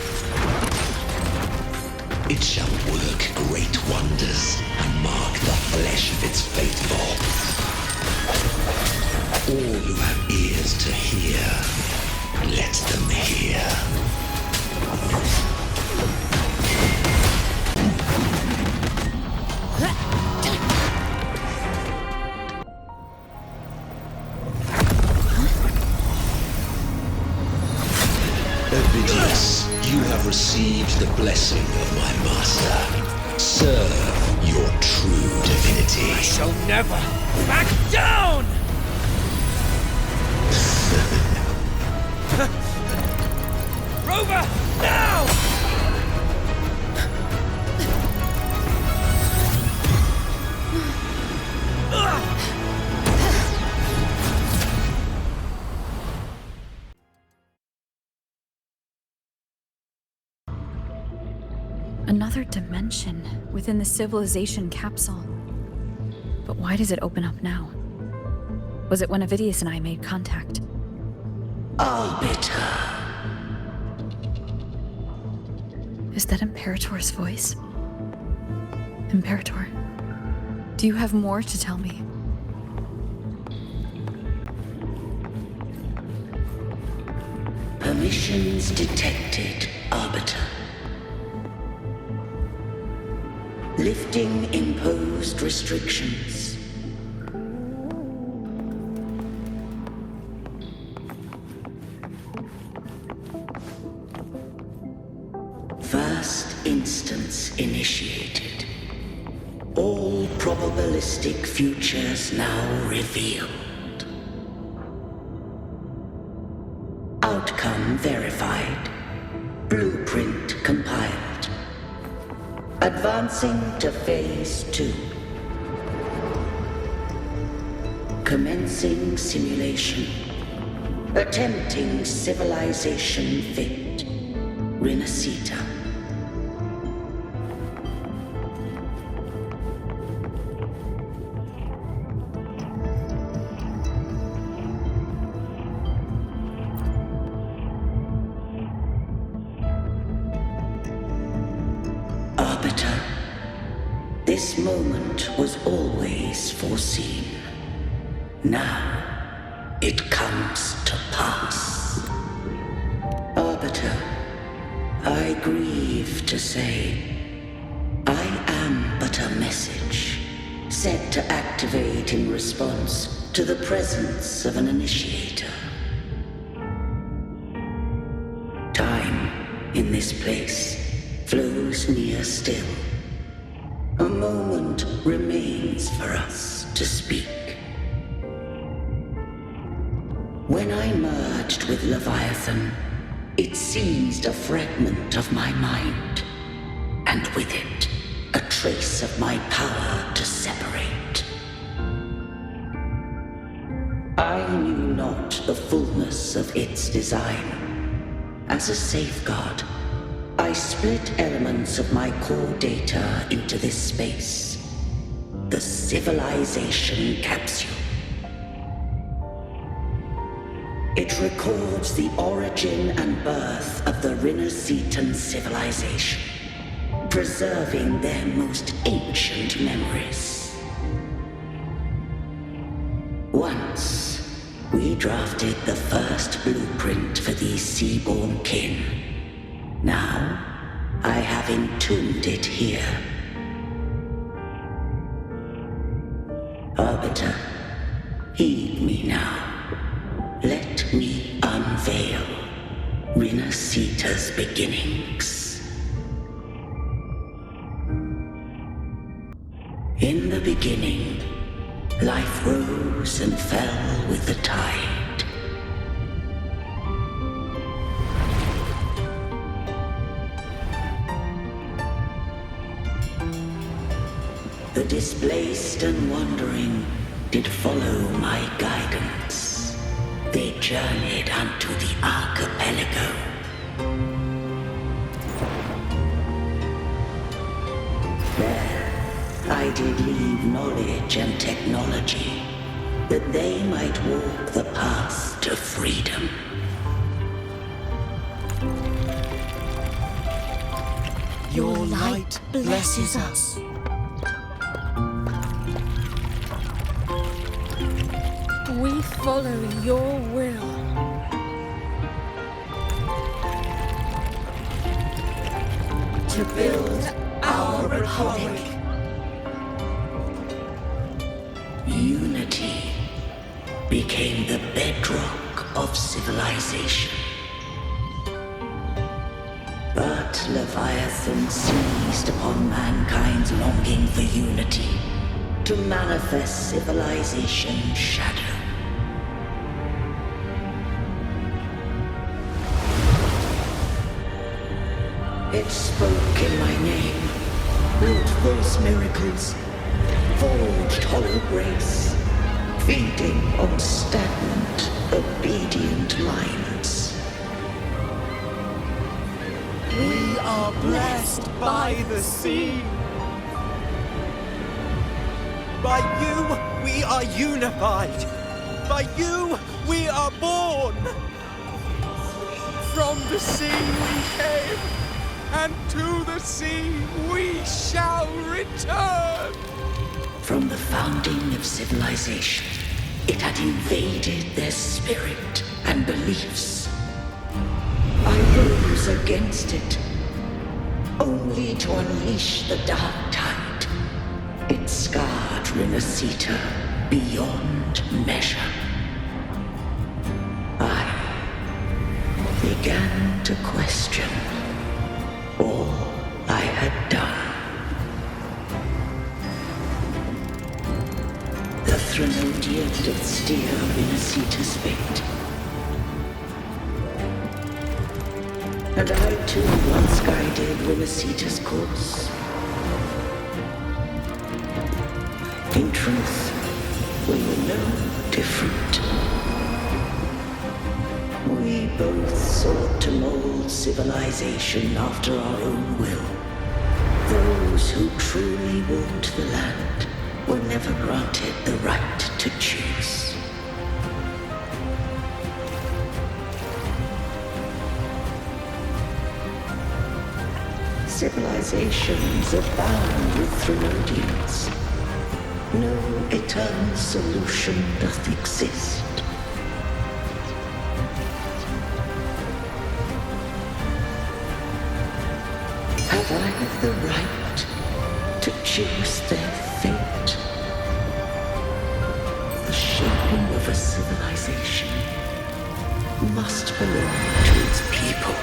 It shall work great wonders and mark the flesh of its faithful. All who have ears to hear, let them hear. Avidius, you have received the blessing of my master. Serve your true divinity. I shall never back down! Rover, now! Another dimension within the Civilisation capsule. But why does it open up now? Was it when Avidius and I made contact? Arbiter. Is that Imperator's voice? Imperator, do you have more to tell me? Permissions detected, Arbiter. Lifting imposed restrictions. First instance initiated. All probabilistic futures now revealed. Outcome verified. Blueprint compiled. Advancing to Phase 2. Commencing simulation. Attempting civilization fit. Renacita. Arbiter, this moment was always foreseen. Now, it comes to pass. Arbiter, I grieve to say, I am but a message, set to activate in response to the presence of an initiator. Time, in this place, flows near still. A moment remains for us to speak. When I merged with Leviathan, it seized a fragment of my mind, and with it, a trace of my power to separate. I knew not the fullness of its design. As a safeguard, I split elements of my core data into this space, the Civilisation Capsule. It records the origin and birth of the Renacetan civilization, preserving their most ancient memories. Once, we drafted the first blueprint for these seaborn kin. Now, I have entombed it here. Arbiter, heed me now. Let me unveil Renacita's beginnings. In the beginning, life rose and fell with the tide. The displaced and wandering did follow my guidance. They journeyed unto the archipelago. There, I did leave knowledge and technology, that they might walk the path to freedom. Your light blesses us. We follow your will. To build our republic. Unity became the bedrock of civilization. But Leviathan seized upon mankind's longing for unity to manifest civilization's shadow. It spoke in my name, wrought false miracles, forged hollow grace, feeding on stagnant, obedient minds. We are blessed by the sea. By you, we are unified. By you, we are born. From the sea we came, and to the sea we shall return. From the founding of civilization, it had invaded their spirit and beliefs. I rose against it, only to unleash the dark tide. It scarred Renacita beyond measure. I began to question all I had done. The Threnodian did steer Renacita's fate. And I too once guided Renacita's course. In truth, we were no different. We both sought to mold civilization after our own will. Those who truly walked the land were never granted the right to choose. Civilizations abound with Threnodians. No eternal solution doth exist. Have I the right to choose their fate? The shaping of a civilization must belong to its people.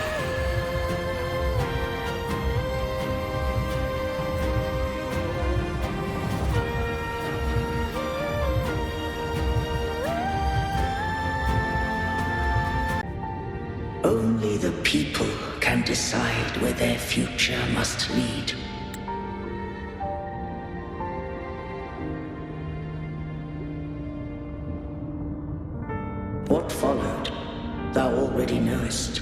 Only the people can decide where their future must lead. What followed, thou already knowest.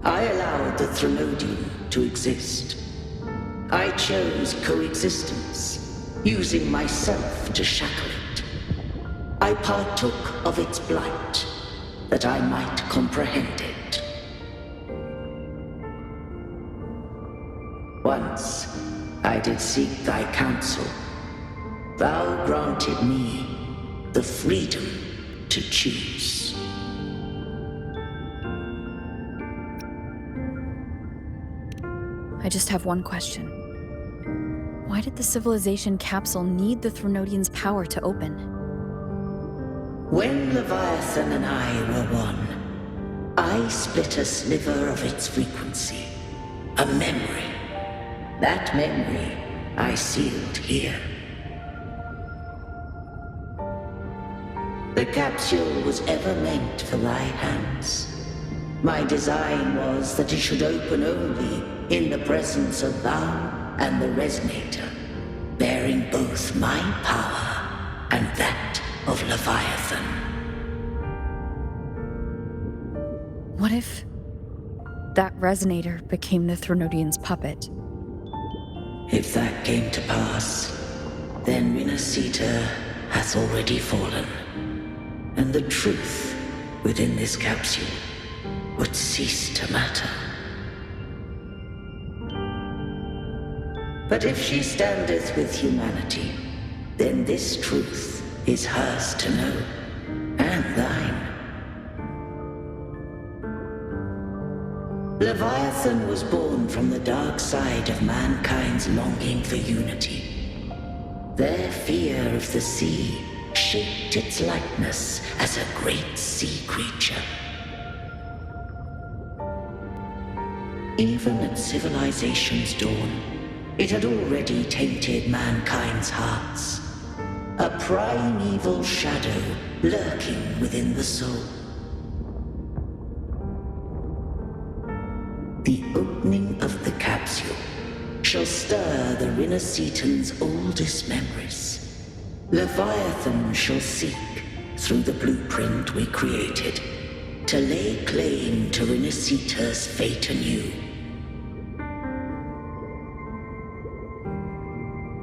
I allowed the Threnodian to exist. I chose coexistence, using myself to shackle it. I partook of its blight, that I might comprehend it. Once I did seek thy counsel. Thou granted me the freedom to choose. I just have one question. Why did the civilization capsule need the Threnodian's power to open? When Leviathan and I were one, I split a sliver of its frequency, a memory. That memory I sealed here. The capsule was ever meant for thy hands. My design was that it should open only in the presence of thou and the Resonator, bearing both my power and that of Leviathan. What if that Resonator became the Threnodian's puppet? If that came to pass, then Renacita hath already fallen, and the truth within this capsule would cease to matter. But if she standeth with humanity, then this truth is hers to know, and thine. Leviathan was born from the dark side of mankind's longing for unity. Their fear of the sea shaped its likeness as a great sea creature. Even at civilization's dawn, it had already tainted mankind's hearts. A primeval shadow lurking within the soul. The opening of the capsule shall stir the Renacitan's oldest memories. Leviathan shall seek, through the blueprint we created, to lay claim to Renacita's fate anew.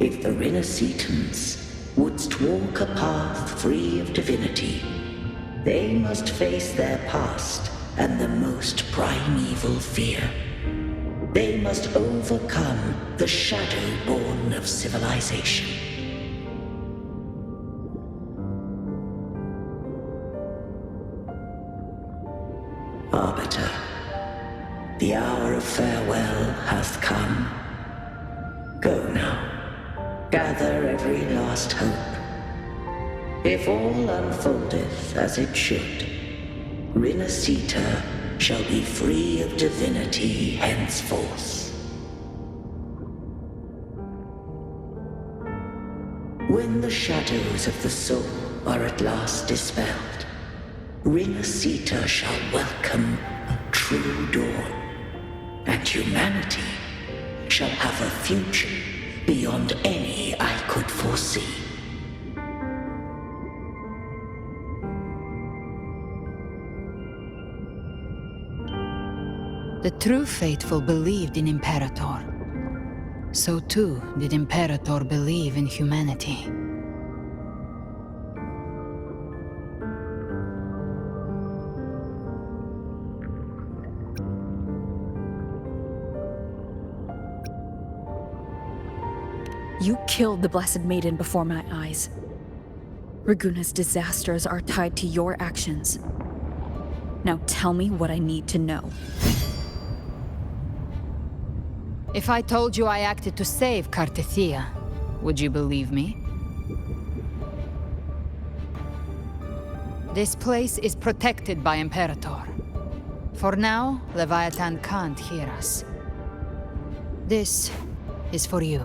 If the Renacitans wouldst walk a path free of divinity, they must face their past and the most primeval fear. They must overcome the shadow born of civilization. Arbiter, the hour of farewell hath come. Go now. Gather every last hope. If all unfoldeth as it should, Renacita shall be free of divinity henceforth. When the shadows of the soul are at last dispelled, Renacita shall welcome a true dawn, and humanity shall have a future beyond any I could foresee. The true faithful believed in Imperator. So too did Imperator believe in humanity. You killed the Blessed Maiden before my eyes. Raguna's disasters are tied to your actions. Now tell me what I need to know. If I told you I acted to save Cartethyia, would you believe me? This place is protected by Imperator. For now, Leviathan can't hear us. This is for you.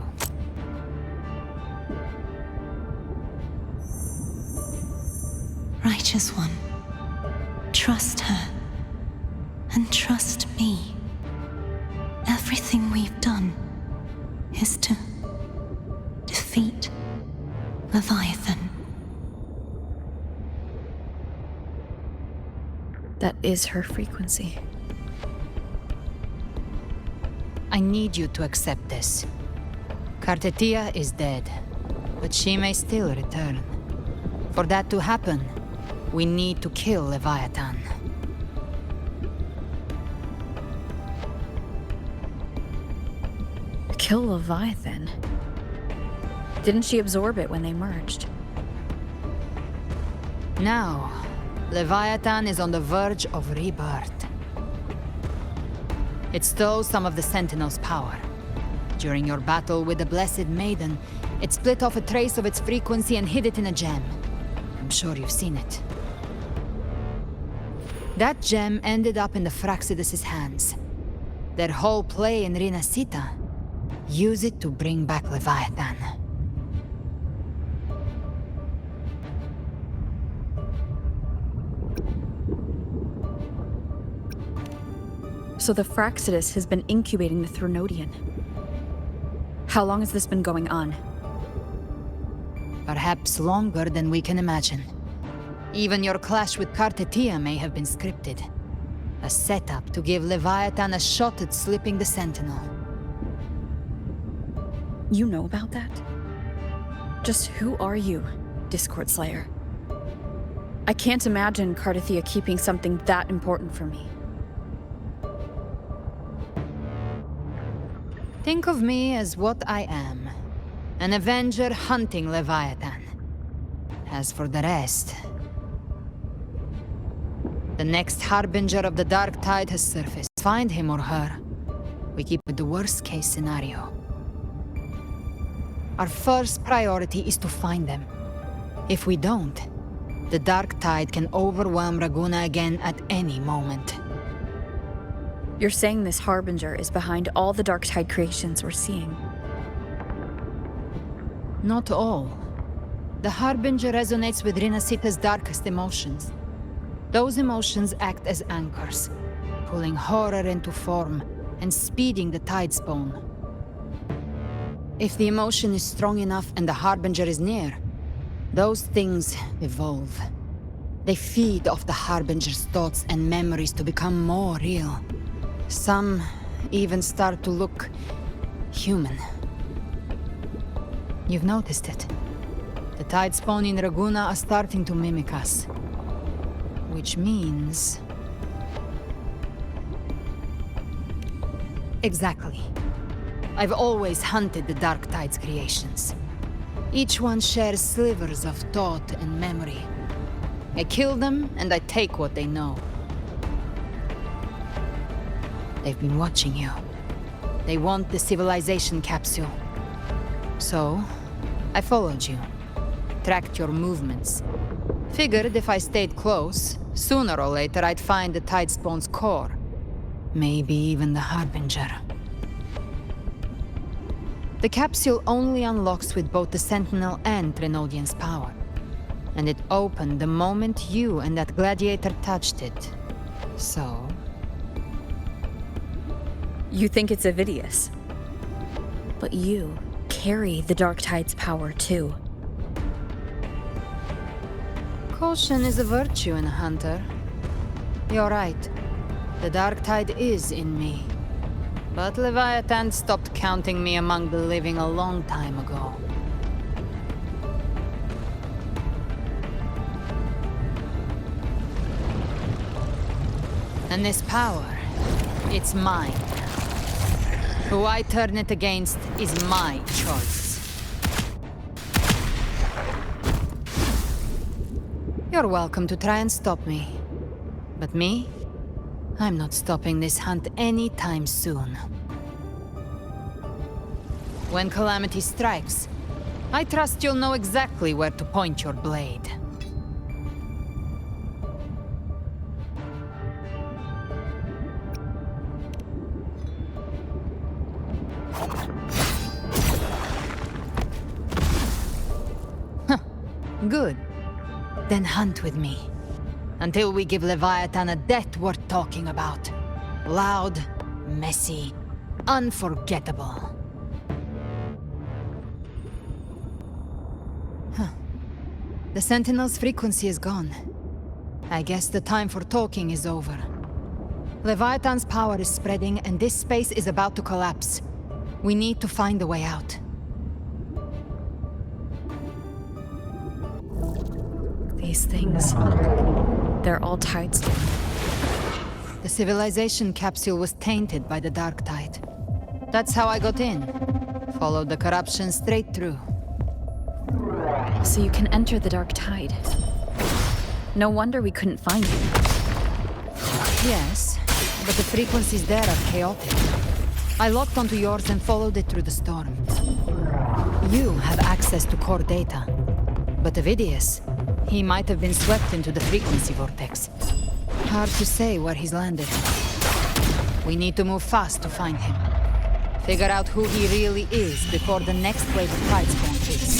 Righteous One, trust her, and trust me. Everything we've done is to defeat Leviathan. That is her frequency. I need you to accept this. Cartethyia is dead, but she may still return. For that to happen, we need to kill Leviathan. Kill Leviathan? Didn't she absorb it when they merged? Now, Leviathan is on the verge of rebirth. It stole some of the Sentinel's power. During your battle with the Blessed Maiden, it split off a trace of its frequency and hid it in a gem. I'm sure you've seen it. That gem ended up in the Fraxidus' hands. Their whole play in Renacita. Use it to bring back Leviathan. So the Fraxidus has been incubating the Thronodian. How long has this been going on? Perhaps longer than we can imagine. Even your clash with Cartethyia may have been scripted. A setup to give Leviathan a shot at slipping the Sentinel. You know about that? Just who are you, Discord Slayer? I can't imagine Cartethyia keeping something that important from me. Think of me as what I am. An Avenger hunting Leviathan. As for the rest... The next Harbinger of the Dark Tide has surfaced. Find him or her. We keep with the worst-case scenario. Our first priority is to find them. If we don't, the Dark Tide can overwhelm Raguna again at any moment. You're saying this Harbinger is behind all the Dark Tide creations we're seeing? Not all. The Harbinger resonates with Renacita's darkest emotions. Those emotions act as anchors, pulling horror into form and speeding the Tide's bone. If the emotion is strong enough and the Harbinger is near, those things evolve. They feed off the Harbinger's thoughts and memories to become more real. Some even start to look human. You've noticed it. The tide spawn in Raguna are starting to mimic us. Which means... Exactly. I've always hunted the Dark Tide's creations. Each one shares slivers of thought and memory. I kill them, and I take what they know. They've been watching you. They want the Civilisation Capsule. So, I followed you. Tracked your movements. Figured if I stayed close, sooner or later I'd find the Tide Spawn's core. Maybe even the Harbinger. The capsule only unlocks with both the Sentinel and Trinodian's power. And it opened the moment you and that Gladiator touched it. So... You think it's Avidius. But you carry the Dark Tide's power too. Caution is a virtue in a hunter. You're right. The Dark Tide is in me. But Leviathan stopped counting me among the living a long time ago. And this power, it's mine. Who I turn it against is my choice. You're welcome to try and stop me. But me? I'm not stopping this hunt anytime soon. When calamity strikes, I trust you'll know exactly where to point your blade. Good. Then hunt with me. Until we give Leviathan a death worth talking about. Loud, messy, unforgettable. The Sentinel's frequency is gone. I guess the time for talking is over. Leviathan's power is spreading and this space is about to collapse. We need to find a way out. These things... they're all Tide Spawn. The Civilisation Capsule was tainted by the Dark Tide. That's how I got in. Followed the corruption straight through. So you can enter the Dark Tide. No wonder we couldn't find you. Yes, but the frequencies there are chaotic. I locked onto yours and followed it through the storm. You have access to core data. But Avidius, he might have been swept into the frequency vortex. Hard to say where he's landed. We need to move fast to find him. Figure out who he really is before the next wave of Tide Spawn hits.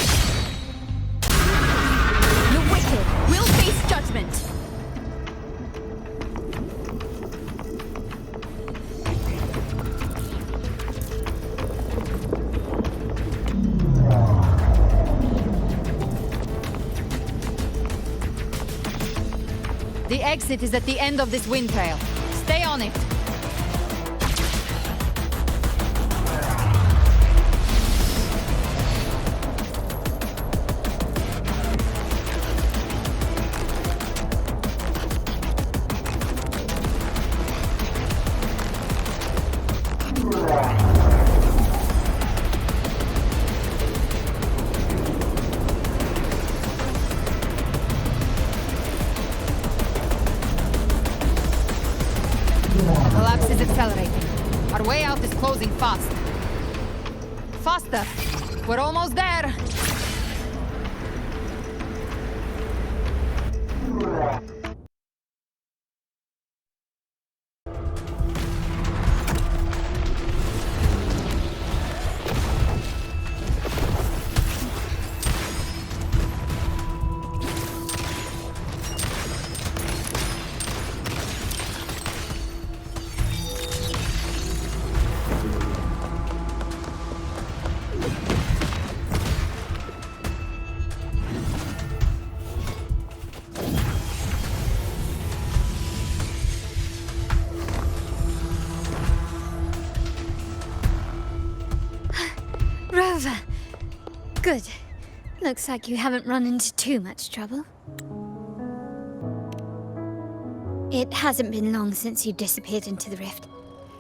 The wicked will face judgment! The exit is at the end of this wind trail. Stay on it. Our way out is closing fast. Faster! We're almost there! Good. Looks like you haven't run into too much trouble. It hasn't been long since you disappeared into the rift.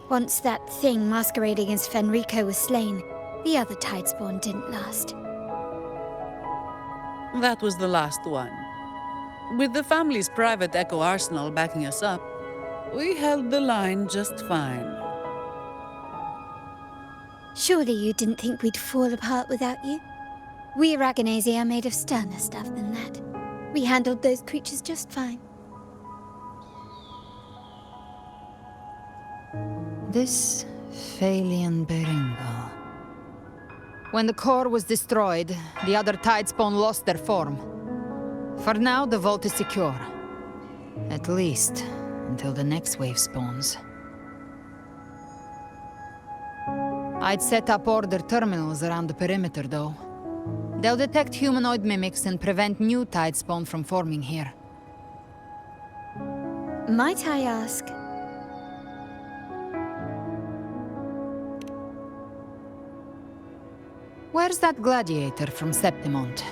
Once that thing masquerading as Fenrico was slain, the other Tidespawn didn't last. That was the last one. With the family's private Echo arsenal backing us up, we held the line just fine. Surely you didn't think we'd fall apart without you? We Aragonese are made of sterner stuff than that. We handled those creatures just fine. This Phalian Beringal. When the core was destroyed, the other Tidespawn lost their form. For now, the vault is secure. At least, until the next wave spawns. I'd set up order terminals around the perimeter, though. They'll detect humanoid mimics and prevent new Tidespawn from forming here. Might I ask? Where's that gladiator from Septimont?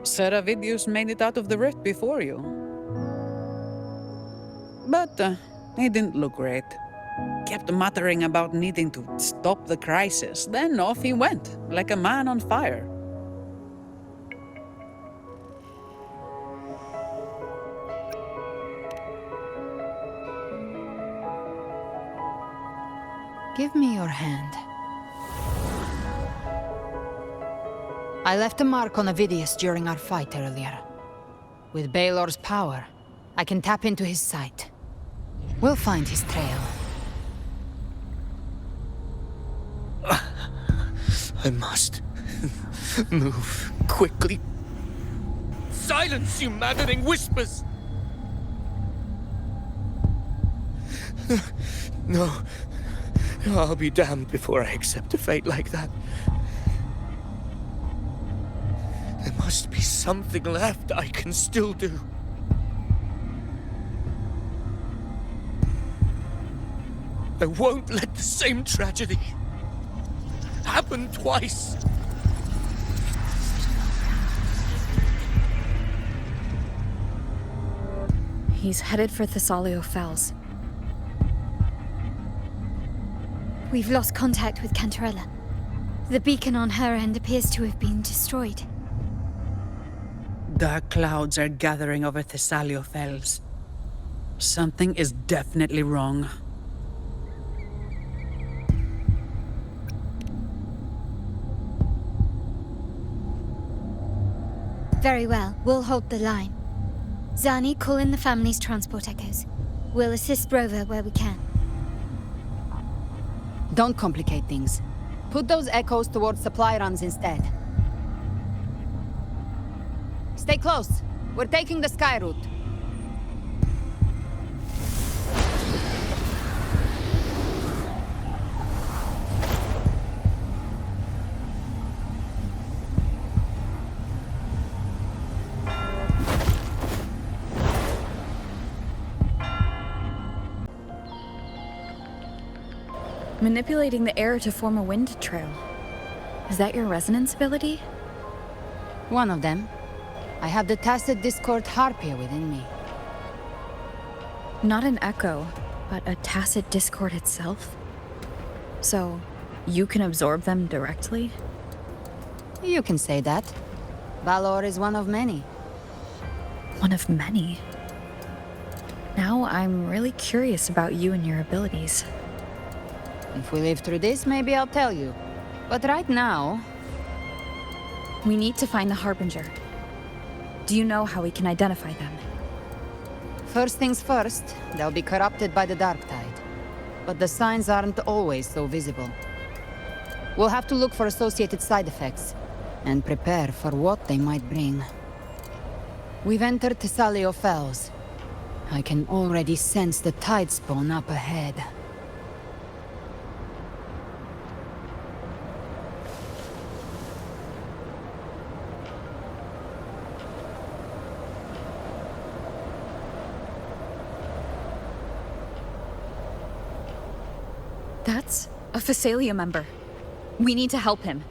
Sir Avidius made it out of the rift before you. But he didn't look great. Kept muttering about needing to stop the crisis, then off he went, like a man on fire. Give me your hand. I left a mark on Avidius during our fight earlier. With Baelor's power, I can tap into his sight. We'll find his trail. I must move quickly. Silence, you maddening whispers! No, I'll be damned before I accept a fate like that. There must be something left I can still do. I won't let the same tragedy happen twice. He's headed for Fisalia Fells. We've lost contact with Cantarella. The beacon on her end appears to have been destroyed. Dark clouds are gathering over Fisalia Fells. Something is definitely wrong. Very well, we'll hold the line. Zani, call in the family's transport echoes. We'll assist Rover where we can. Don't complicate things. Put those echoes towards supply runs instead. Stay close. We're taking the sky route. Manipulating the air to form a wind trail. Is that your resonance ability? One of them. I have the Tacit Discord Harpia within me. Not an echo, but a Tacit Discord itself? So, you can absorb them directly? You can say that. Valor is one of many. One of many? Now I'm really curious about you and your abilities. If we live through this, maybe I'll tell you. But right now... We need to find the Harbinger. Do you know how we can identify them? First things first, they'll be corrupted by the Dark Tide. But the signs aren't always so visible. We'll have to look for associated side effects, and prepare for what they might bring. We've entered Fisalia Fells. I can already sense the Tidespawn up ahead. That's a Fisalia member. We need to help him.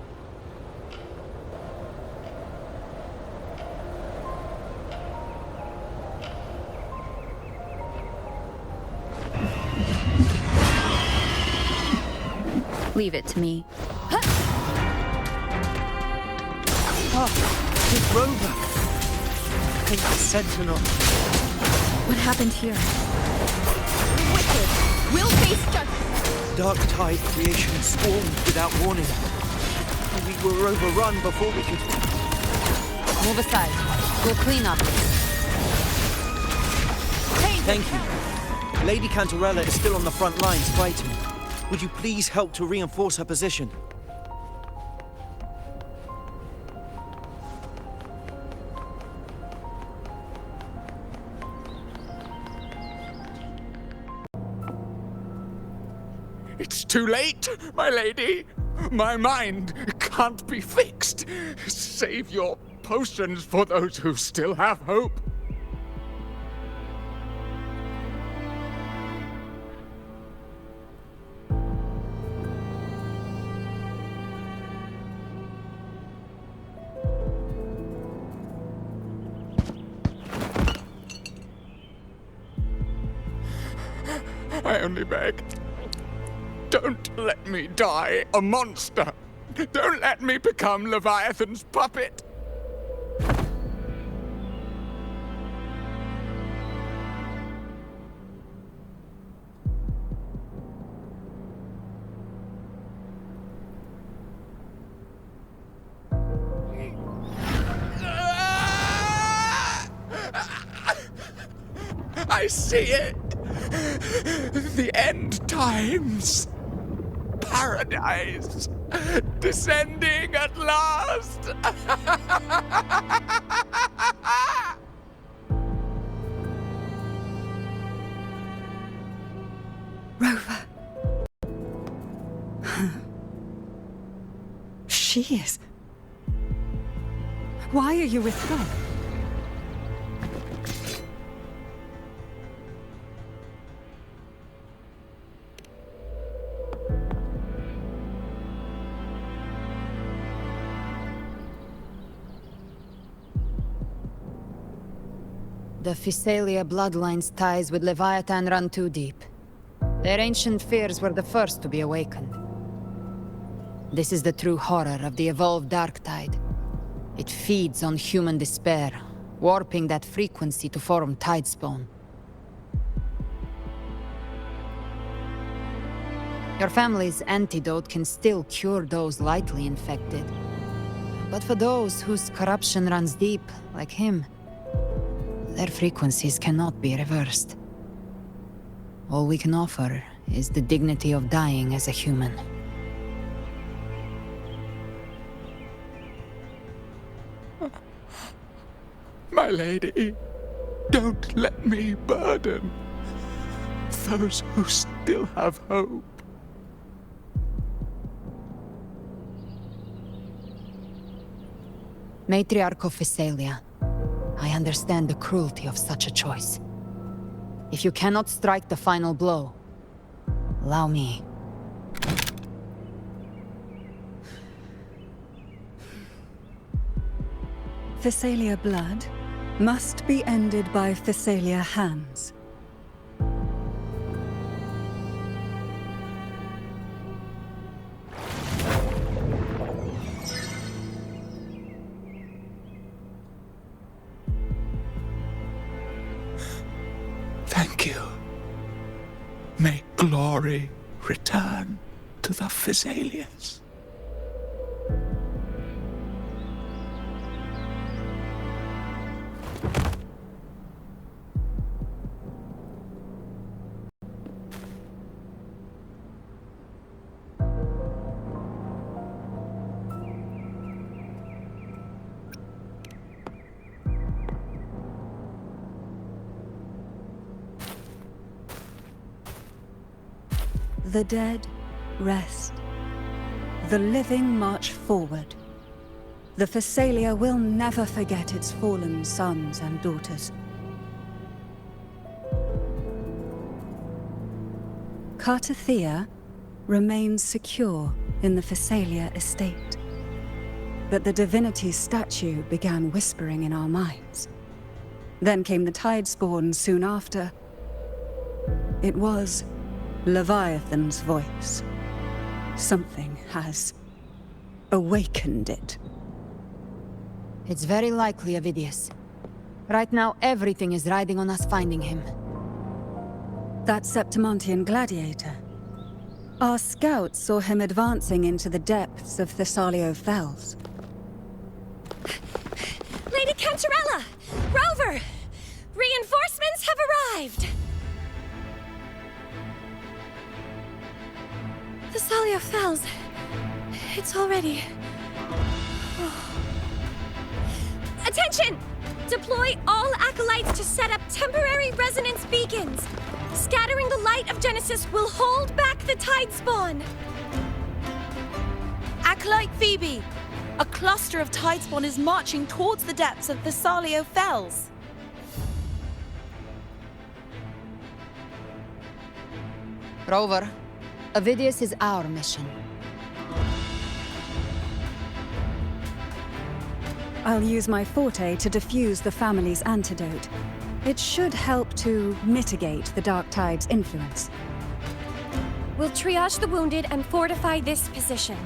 Leave it to me. Oh, it's Rover! Take the Sentinel. What happened here? Wicked! We'll face justice! Dark Tide creation swarmed without warning. We were overrun before we could... Move aside. We'll clean up. Thank you. Lady Cantarella is still on the front lines fighting. Would you please help to reinforce her position? It's too late, my lady. My mind can't be fixed. Save your potions for those who still have hope. I only beg. Don't let me die a monster. Don't let me become Leviathan's puppet. I see it. The end times. Paradise. Descending at last. Rover. She is. Why are you with her? The Fisalia bloodline's ties with Leviathan run too deep. Their ancient fears were the first to be awakened. This is the true horror of the evolved Dark Tide. It feeds on human despair, warping that frequency to form Tidespawn. Your family's antidote can still cure those lightly infected. But for those whose corruption runs deep, like him, their frequencies cannot be reversed. All we can offer is the dignity of dying as a human. My lady, don't let me burden those who still have hope. Matriarch of Fisalia, I understand the cruelty of such a choice. If you cannot strike the final blow, allow me. Fisalia blood must be ended by Fisalia hands. Thank you. May glory return to the Fisalians. The dead rest. The living march forward. The Fisalia will never forget its fallen sons and daughters. Cartethyia remains secure in the Fisalia estate. But the Divinity's statue began whispering in our minds. Then came the Tidespawn soon after. It was Leviathan's voice. Something has awakened it. It's very likely, Avidius. Right now, everything is riding on us finding him. That Septimontian gladiator. Our scouts saw him advancing into the depths of Fisalia Fells. Lady Cantarella! Rover! Reinforcements have arrived! Fisalia Fells. It's already... Attention! Deploy all acolytes to set up temporary resonance beacons. Scattering the light of Genesis will hold back the tide spawn. Acolyte Phoebe! A cluster of tide spawn is marching towards the depths of Fisalia Fells. Rover, Avidius is our mission. I'll use my forte to defuse the family's antidote. It should help to mitigate the Dark Tide's influence. We'll triage the wounded and fortify this position.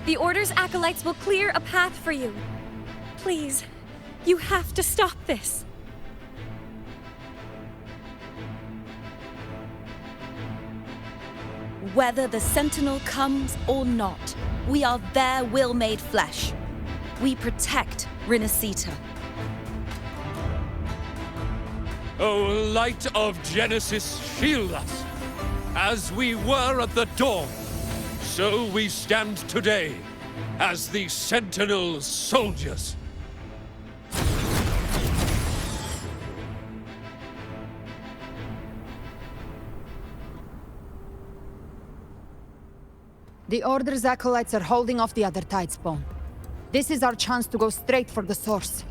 The Order's acolytes will clear a path for you. Please, you have to stop this. Whether the Sentinel comes or not, we are their will made flesh. We protect Rinascita. O light of Genesis, shield us. As we were at the dawn, so we stand today as the Sentinel soldiers. The Order's acolytes are holding off the other tide spawn. This is our chance to go straight for the source.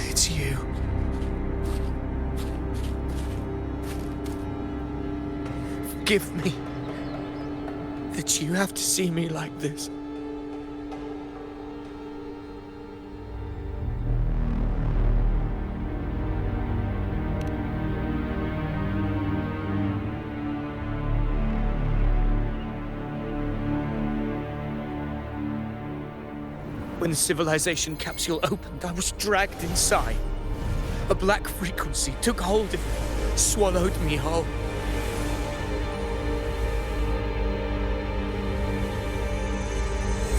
It's you. Forgive me that you have to see me like this. When the Civilization Capsule opened, I was dragged inside. A black frequency took hold of me, swallowed me whole.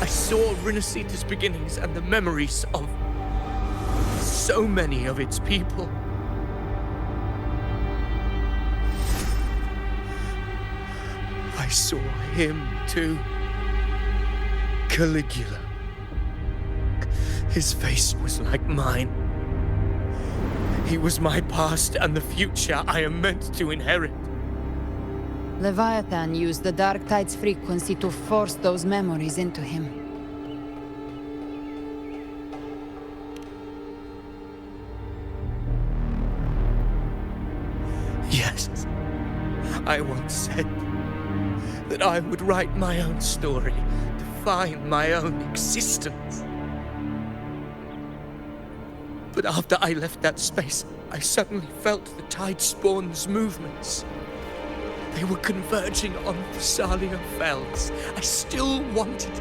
I saw Rinascita's beginnings and the memories of so many of its people. I saw him too. Caligula. His face was like mine. He was my past and the future I am meant to inherit. Leviathan used the Dark Tide's frequency to force those memories into him. Yes, I once said that I would write my own story, define my own existence. But after I left that space, I suddenly felt the tide spawn's movements. They were converging on Fisalia Fells. I still wanted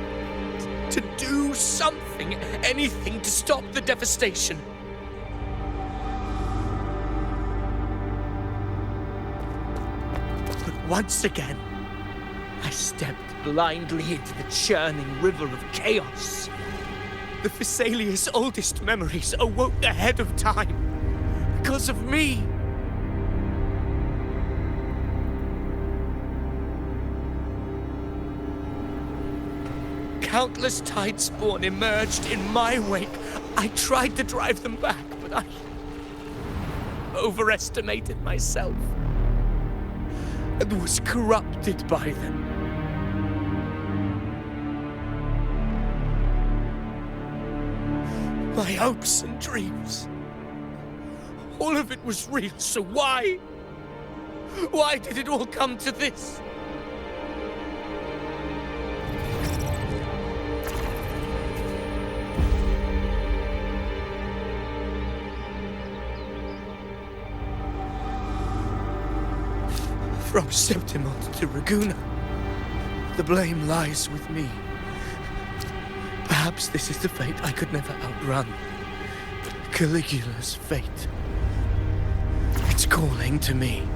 to do something, anything to stop the devastation. But once again, I stepped blindly into the churning river of chaos. The Fisalia's oldest memories awoke ahead of time. Because of me. Countless tide spawn emerged in my wake. I tried to drive them back, but overestimated myself and was corrupted by them. My hopes and dreams, all of it was real, so why? Why did it all come to this? From Septimont to Raguna, the blame lies with me. Perhaps this is the fate I could never outrun. Caligula's fate. It's calling to me.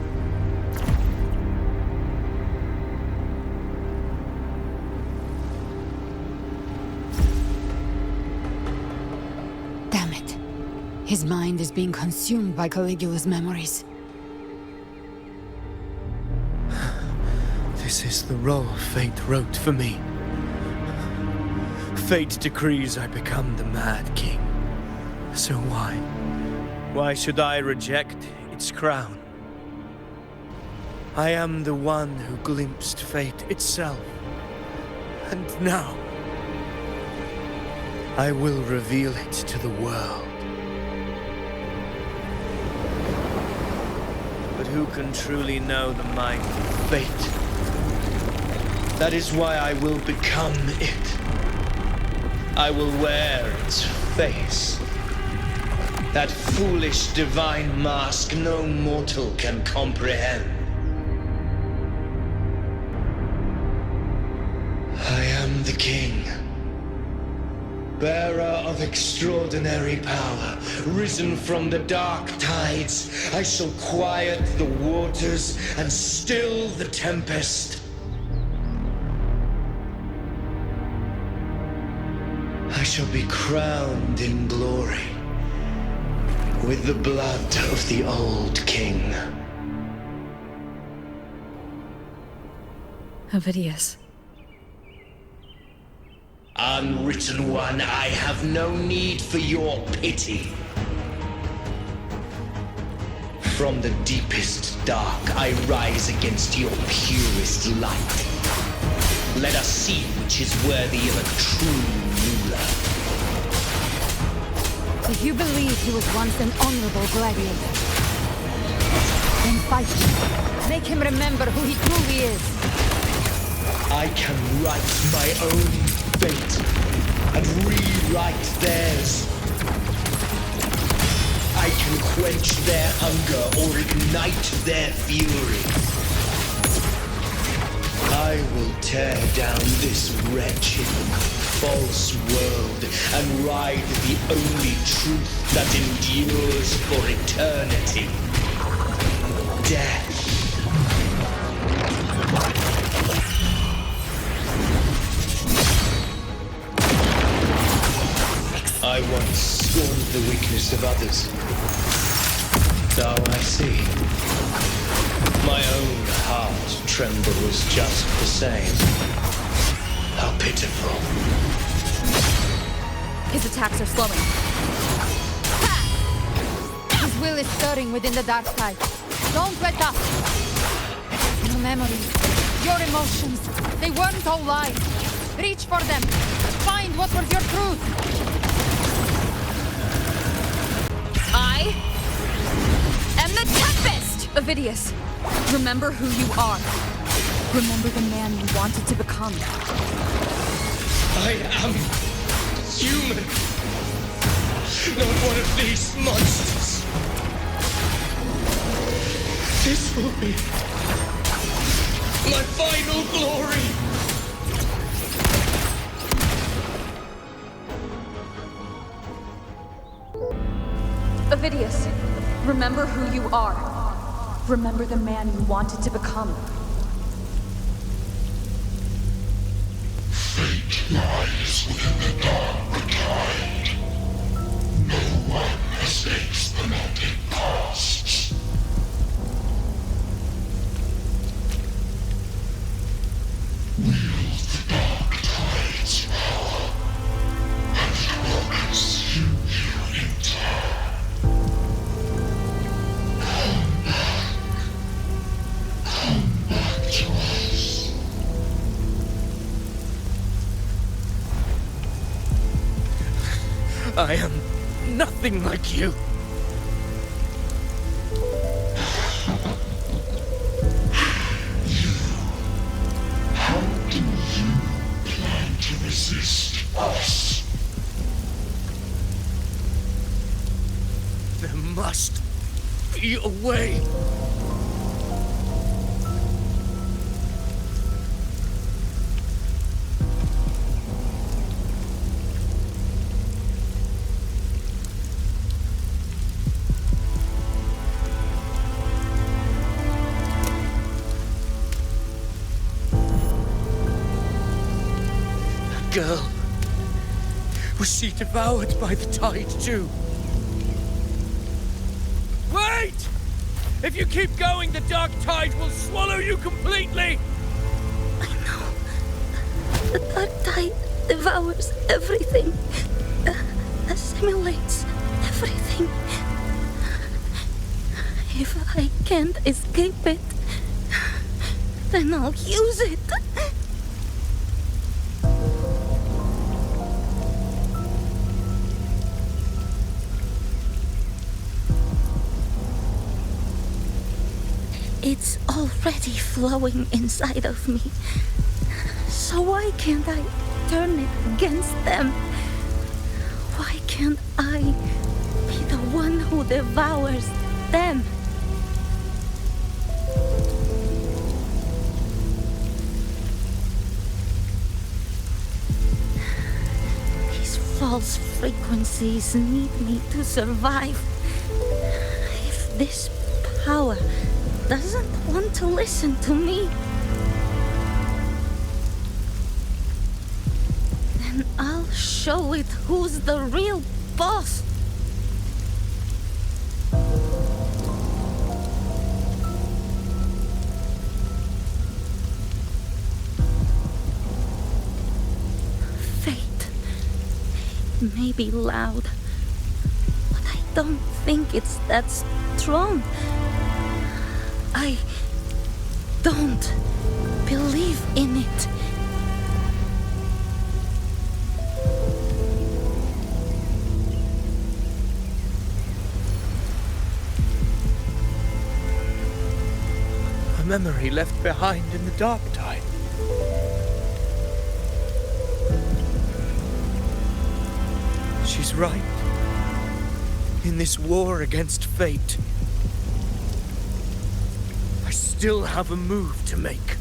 Damn it. His mind is being consumed by Caligula's memories. This is the role fate wrote for me. Fate decrees I become the Mad King. So why? Why should I reject its crown? I am the one who glimpsed fate itself. And now, I will reveal it to the world. But who can truly know the mind of fate? That is why I will become it. I will wear its face. That foolish divine mask no mortal can comprehend. I am the king, bearer of extraordinary power, risen from the dark tides. I shall quiet the waters and still the tempest. I shall be crowned in glory with the blood of the old king. Avidius. Unwritten one, I have no need for your pity. From the deepest dark, I rise against your purest light. Let us see which is worthy of a true ruler. If you believe he was once an honorable gladiator, then fight him. Make him remember who he truly is. I can write my own fate and rewrite theirs. I can quench their hunger or ignite their fury. I will tear down this wretched, false world and ride the only truth that endures for eternity. Death. I once scorned the weakness of others. Now I see. My own heart trembles just the same. How pitiful. His attacks are slowing. His will is stirring within the dark tide. Don't let up. Your memories, your emotions, they weren't all lies. Reach for them. Find what was your truth. I am the Tempest! Avidius, remember who you are. Remember the man you wanted to become. I am human. Not one of these monsters. This will be my final glory. Avidius, remember who you are. Remember the man you wanted to become. Fate lies within the dark tide. No one escapes the melting past. Wield the dark tide's power, and it will consume you in turn. I am nothing like you. How do you plan to resist us? There must be a way. Girl, was she devoured by the tide too? Wait! If you keep going, the dark tide will swallow you completely! The dark tide devours everything, assimilates everything. If I can't escape it, then I'll use it. It's already flowing inside of me. So why can't I turn it against them? Why can't I be the one who devours them? These false frequencies need me to survive. If this power doesn't want to listen to me, then I'll show it who's the real boss. Fate may be loud, but I don't think it's that strong. I don't believe in it. A memory left behind in the dark tide. She's right. In this war against fate, I still have a move to make.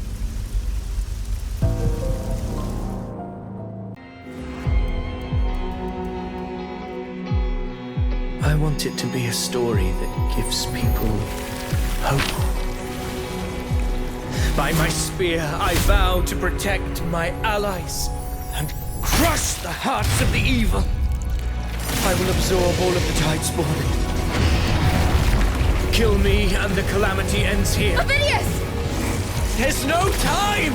I want it to be a story that gives people hope. By my spear, I vow to protect my allies and crush the hearts of the evil. I will absorb all of the Tidespawn. Kill me and the calamity ends here. Avidius! There's no time!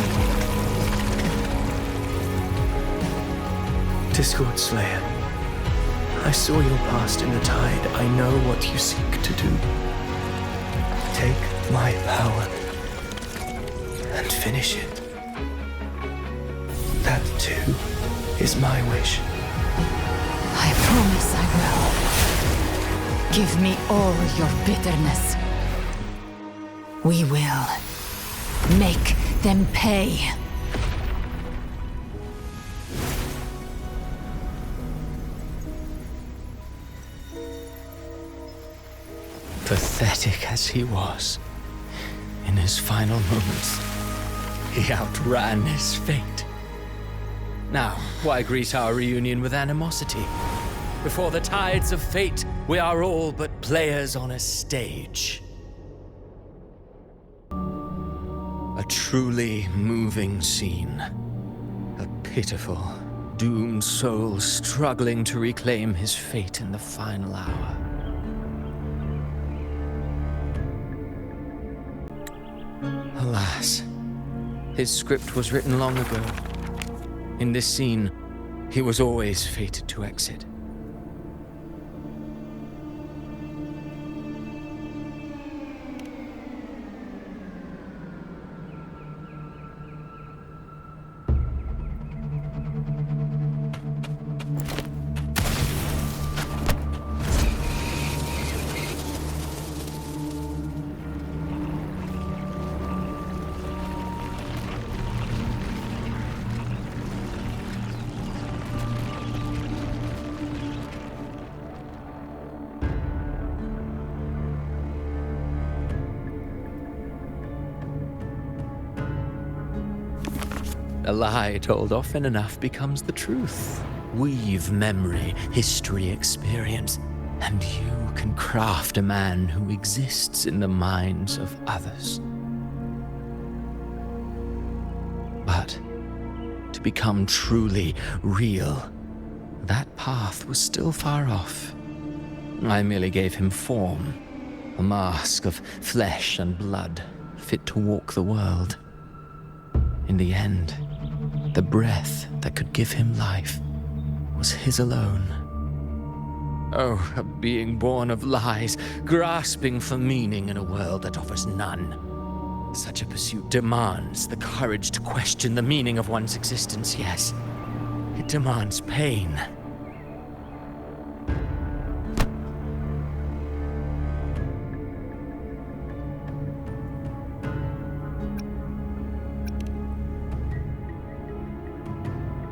Discord Slayer, I saw your past in the tide. I know what you seek to do. Take my power and finish it. That too is my wish. I promise I will. Give me all your bitterness. We will make them pay. Pathetic as he was, in his final moments, he outran his fate. Now, why greet our reunion with animosity? Before the tides of fate, we are all but players on a stage. A truly moving scene. A pitiful, doomed soul struggling to reclaim his fate in the final hour. Alas, his script was written long ago. In this scene, he was always fated to exit. A lie told often enough becomes the truth. Weave memory, history, experience, and you can craft a man who exists in the minds of others. But to become truly real, that path was still far off. I merely gave him form, a mask of flesh and blood, fit to walk the world. In the end, the breath that could give him life was his alone. Oh, a being born of lies, grasping for meaning in a world that offers none. Such a pursuit demands the courage to question the meaning of one's existence, yes. It demands pain.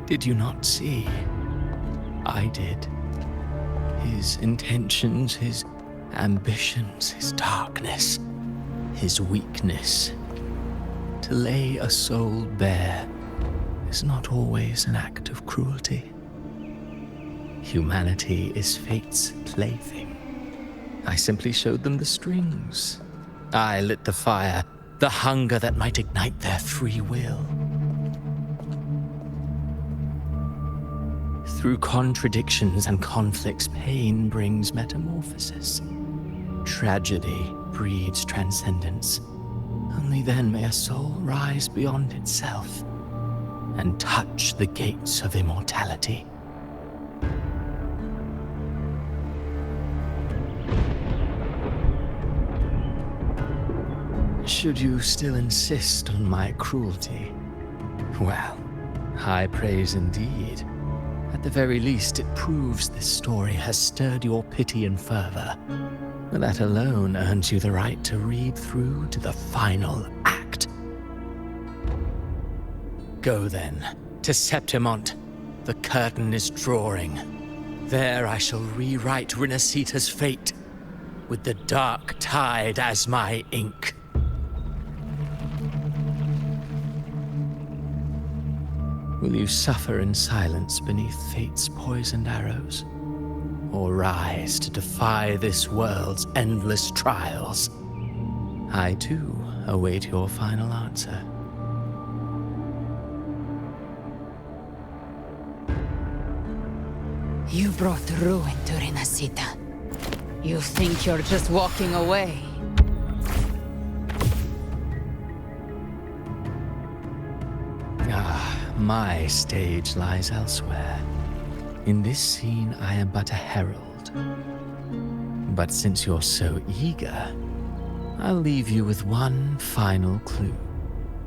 Did you not see? I did. His intentions, his ambitions, his darkness, his weakness. To lay a soul bare is not always an act of cruelty. Humanity is fate's plaything. I simply showed them the strings. I lit the fire, the hunger that might ignite their free will. Through contradictions and conflicts, pain brings metamorphosis. Tragedy breeds transcendence. Only then may a soul rise beyond itself and touch the gates of immortality. Should you still insist on my cruelty? Well, high praise indeed. At the very least, it proves this story has stirred your pity and fervor. That alone earns you the right to read through to the final act. Go then, to Septimont. The curtain is drawing. There I shall rewrite Rinasita's fate, with the dark tide as my ink. Will you suffer in silence beneath fate's poisoned arrows? Or rise to defy this world's endless trials? I, too, await your final answer. You brought ruin to Rinasita. You think you're just walking away? My stage lies elsewhere. In this scene, I am but a herald. But since you're so eager, I'll leave you with one final clue.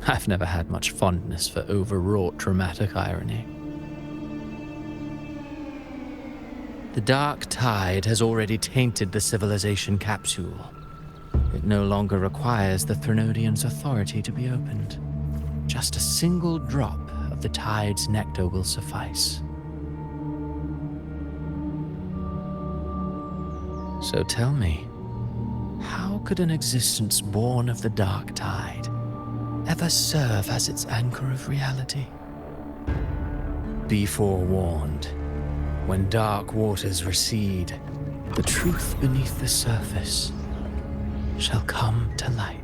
I've never had much fondness for overwrought dramatic irony. The dark tide has already tainted the Civilisation Capsule. It no longer requires the Threnodian's authority to be opened. Just a single drop of the tide's nectar will suffice. So tell me, how could an existence born of the dark tide ever serve as its anchor of reality? Be forewarned, when dark waters recede, the truth beneath the surface shall come to light.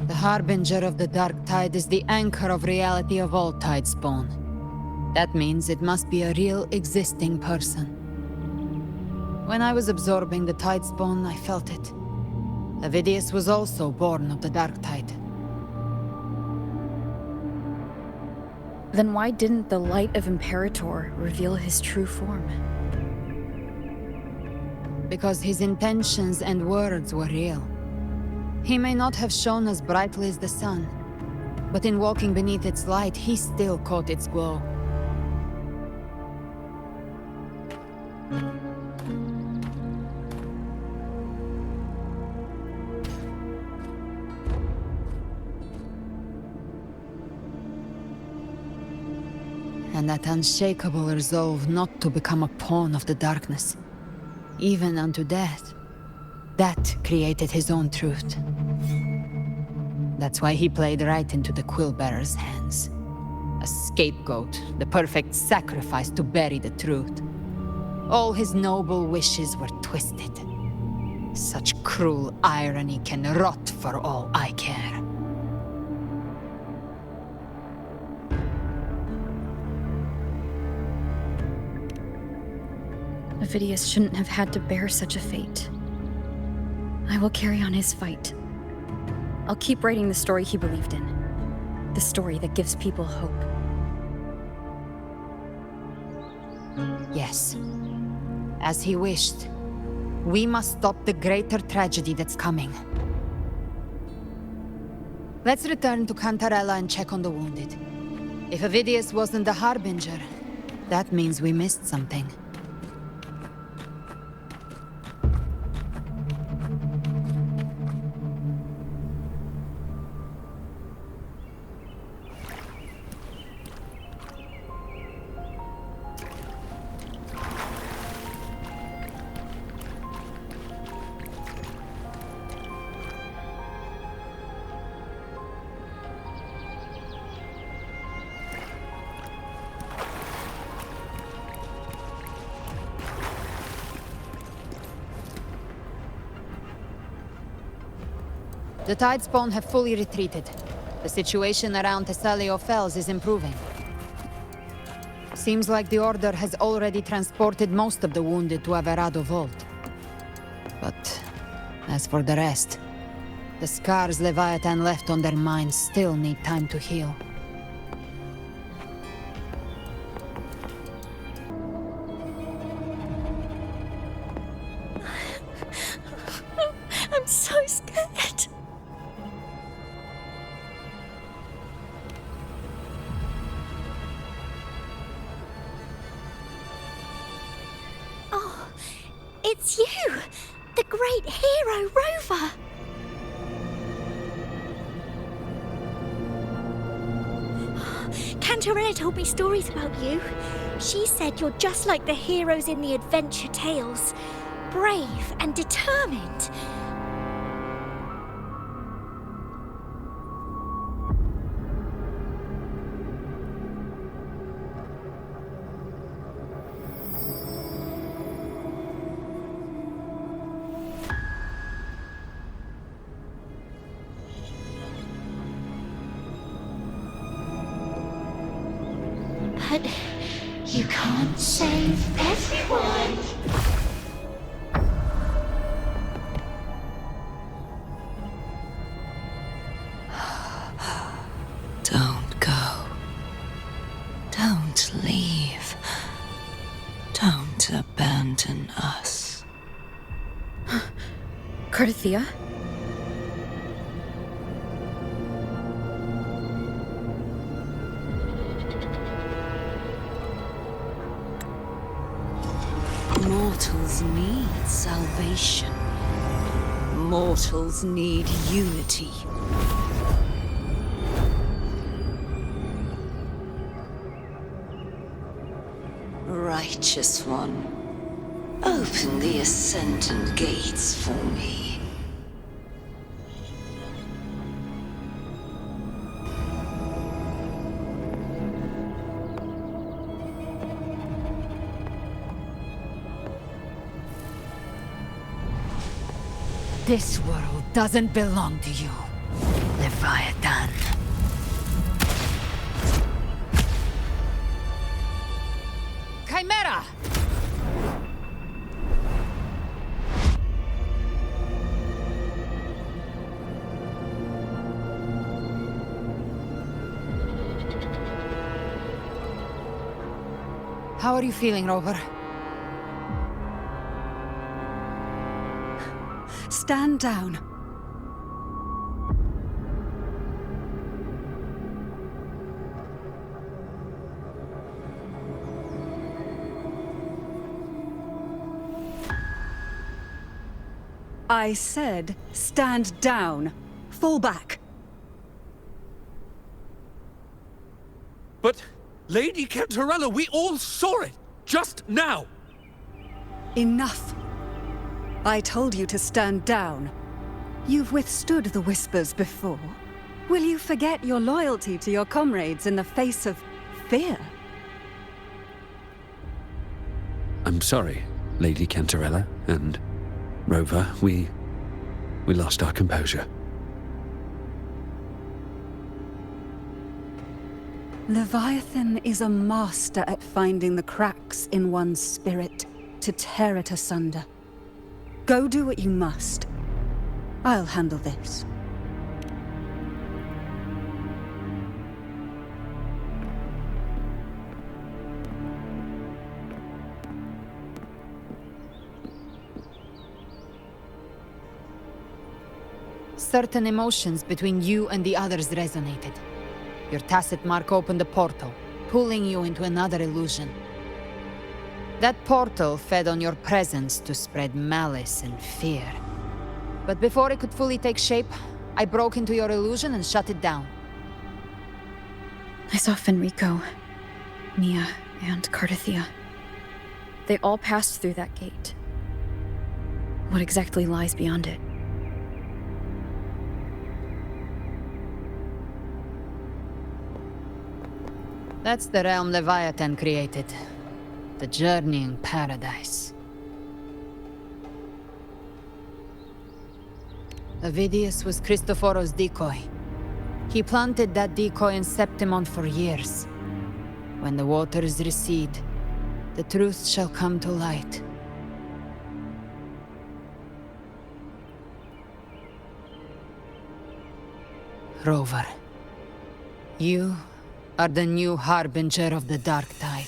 The Harbinger of the Dark Tide is the anchor of reality of all Tidespawn. That means it must be a real, existing person. When I was absorbing the Tidespawn, I felt it. Avidius was also born of the Dark Tide. Then why didn't the light of Imperator reveal his true form? Because his intentions and words were real. He may not have shone as brightly as the sun, but in walking beneath its light, he still caught its glow. and that unshakable resolve not to become a pawn of the darkness, even unto death. That created his own truth. That's why he played right into the Quill-Bearer's hands. A scapegoat, the perfect sacrifice to bury the truth. All his noble wishes were twisted. Such cruel irony can rot for all I care. Avidius shouldn't have had to bear such a fate. I will carry on his fight. I'll keep writing the story he believed in. The story that gives people hope. Yes. As he wished. We must stop the greater tragedy that's coming. Let's return to Cantarella and check on the wounded. If Avidius wasn't the Harbinger, that means we missed something. The Tidespawn have fully retreated. The situation around Fisalia Fells is improving. Seems like the Order has already transported most of the wounded to Averardo Vault. But as for the rest, the scars Leviathan left on their minds still need time to heal. I'm so scared. Oh, it's you! The great hero, Rover! Cantarella told me stories about you. She said you're just like the heroes in the adventure tales. Brave and determined. But you can't save everyone. Don't go. Don't leave. Don't abandon us. Cartethyia? Mortals need salvation. Mortals need unity. Righteous One, open the Ascendant Gates for me. This world doesn't belong to you, Leviathan. Chimera! How are you feeling, Rover? Stand down. I said, stand down. Fall back. But Lady Cantarella, we all saw it! Just now! Enough. I told you to stand down. You've withstood the whispers before. Will you forget your loyalty to your comrades in the face of fear? I'm sorry, Lady Cantarella and Rover. We lost our composure. Leviathan is a master at finding the cracks in one's spirit to tear it asunder. Go do what you must. I'll handle this. Certain emotions between you and the others resonated. Your tacit mark opened a portal, pulling you into another illusion. That portal fed on your presence to spread malice and fear. But before it could fully take shape, I broke into your illusion and shut it down. I saw Fenrico, Mia, and Cartethyia. They all passed through that gate. What exactly lies beyond it? That's the realm Leviathan created. The journeying paradise. Avidius was Cristoforo's decoy. He planted that decoy in Septimon for years. When the waters recede, the truth shall come to light. Rover, you are the new harbinger of the Dark Tide.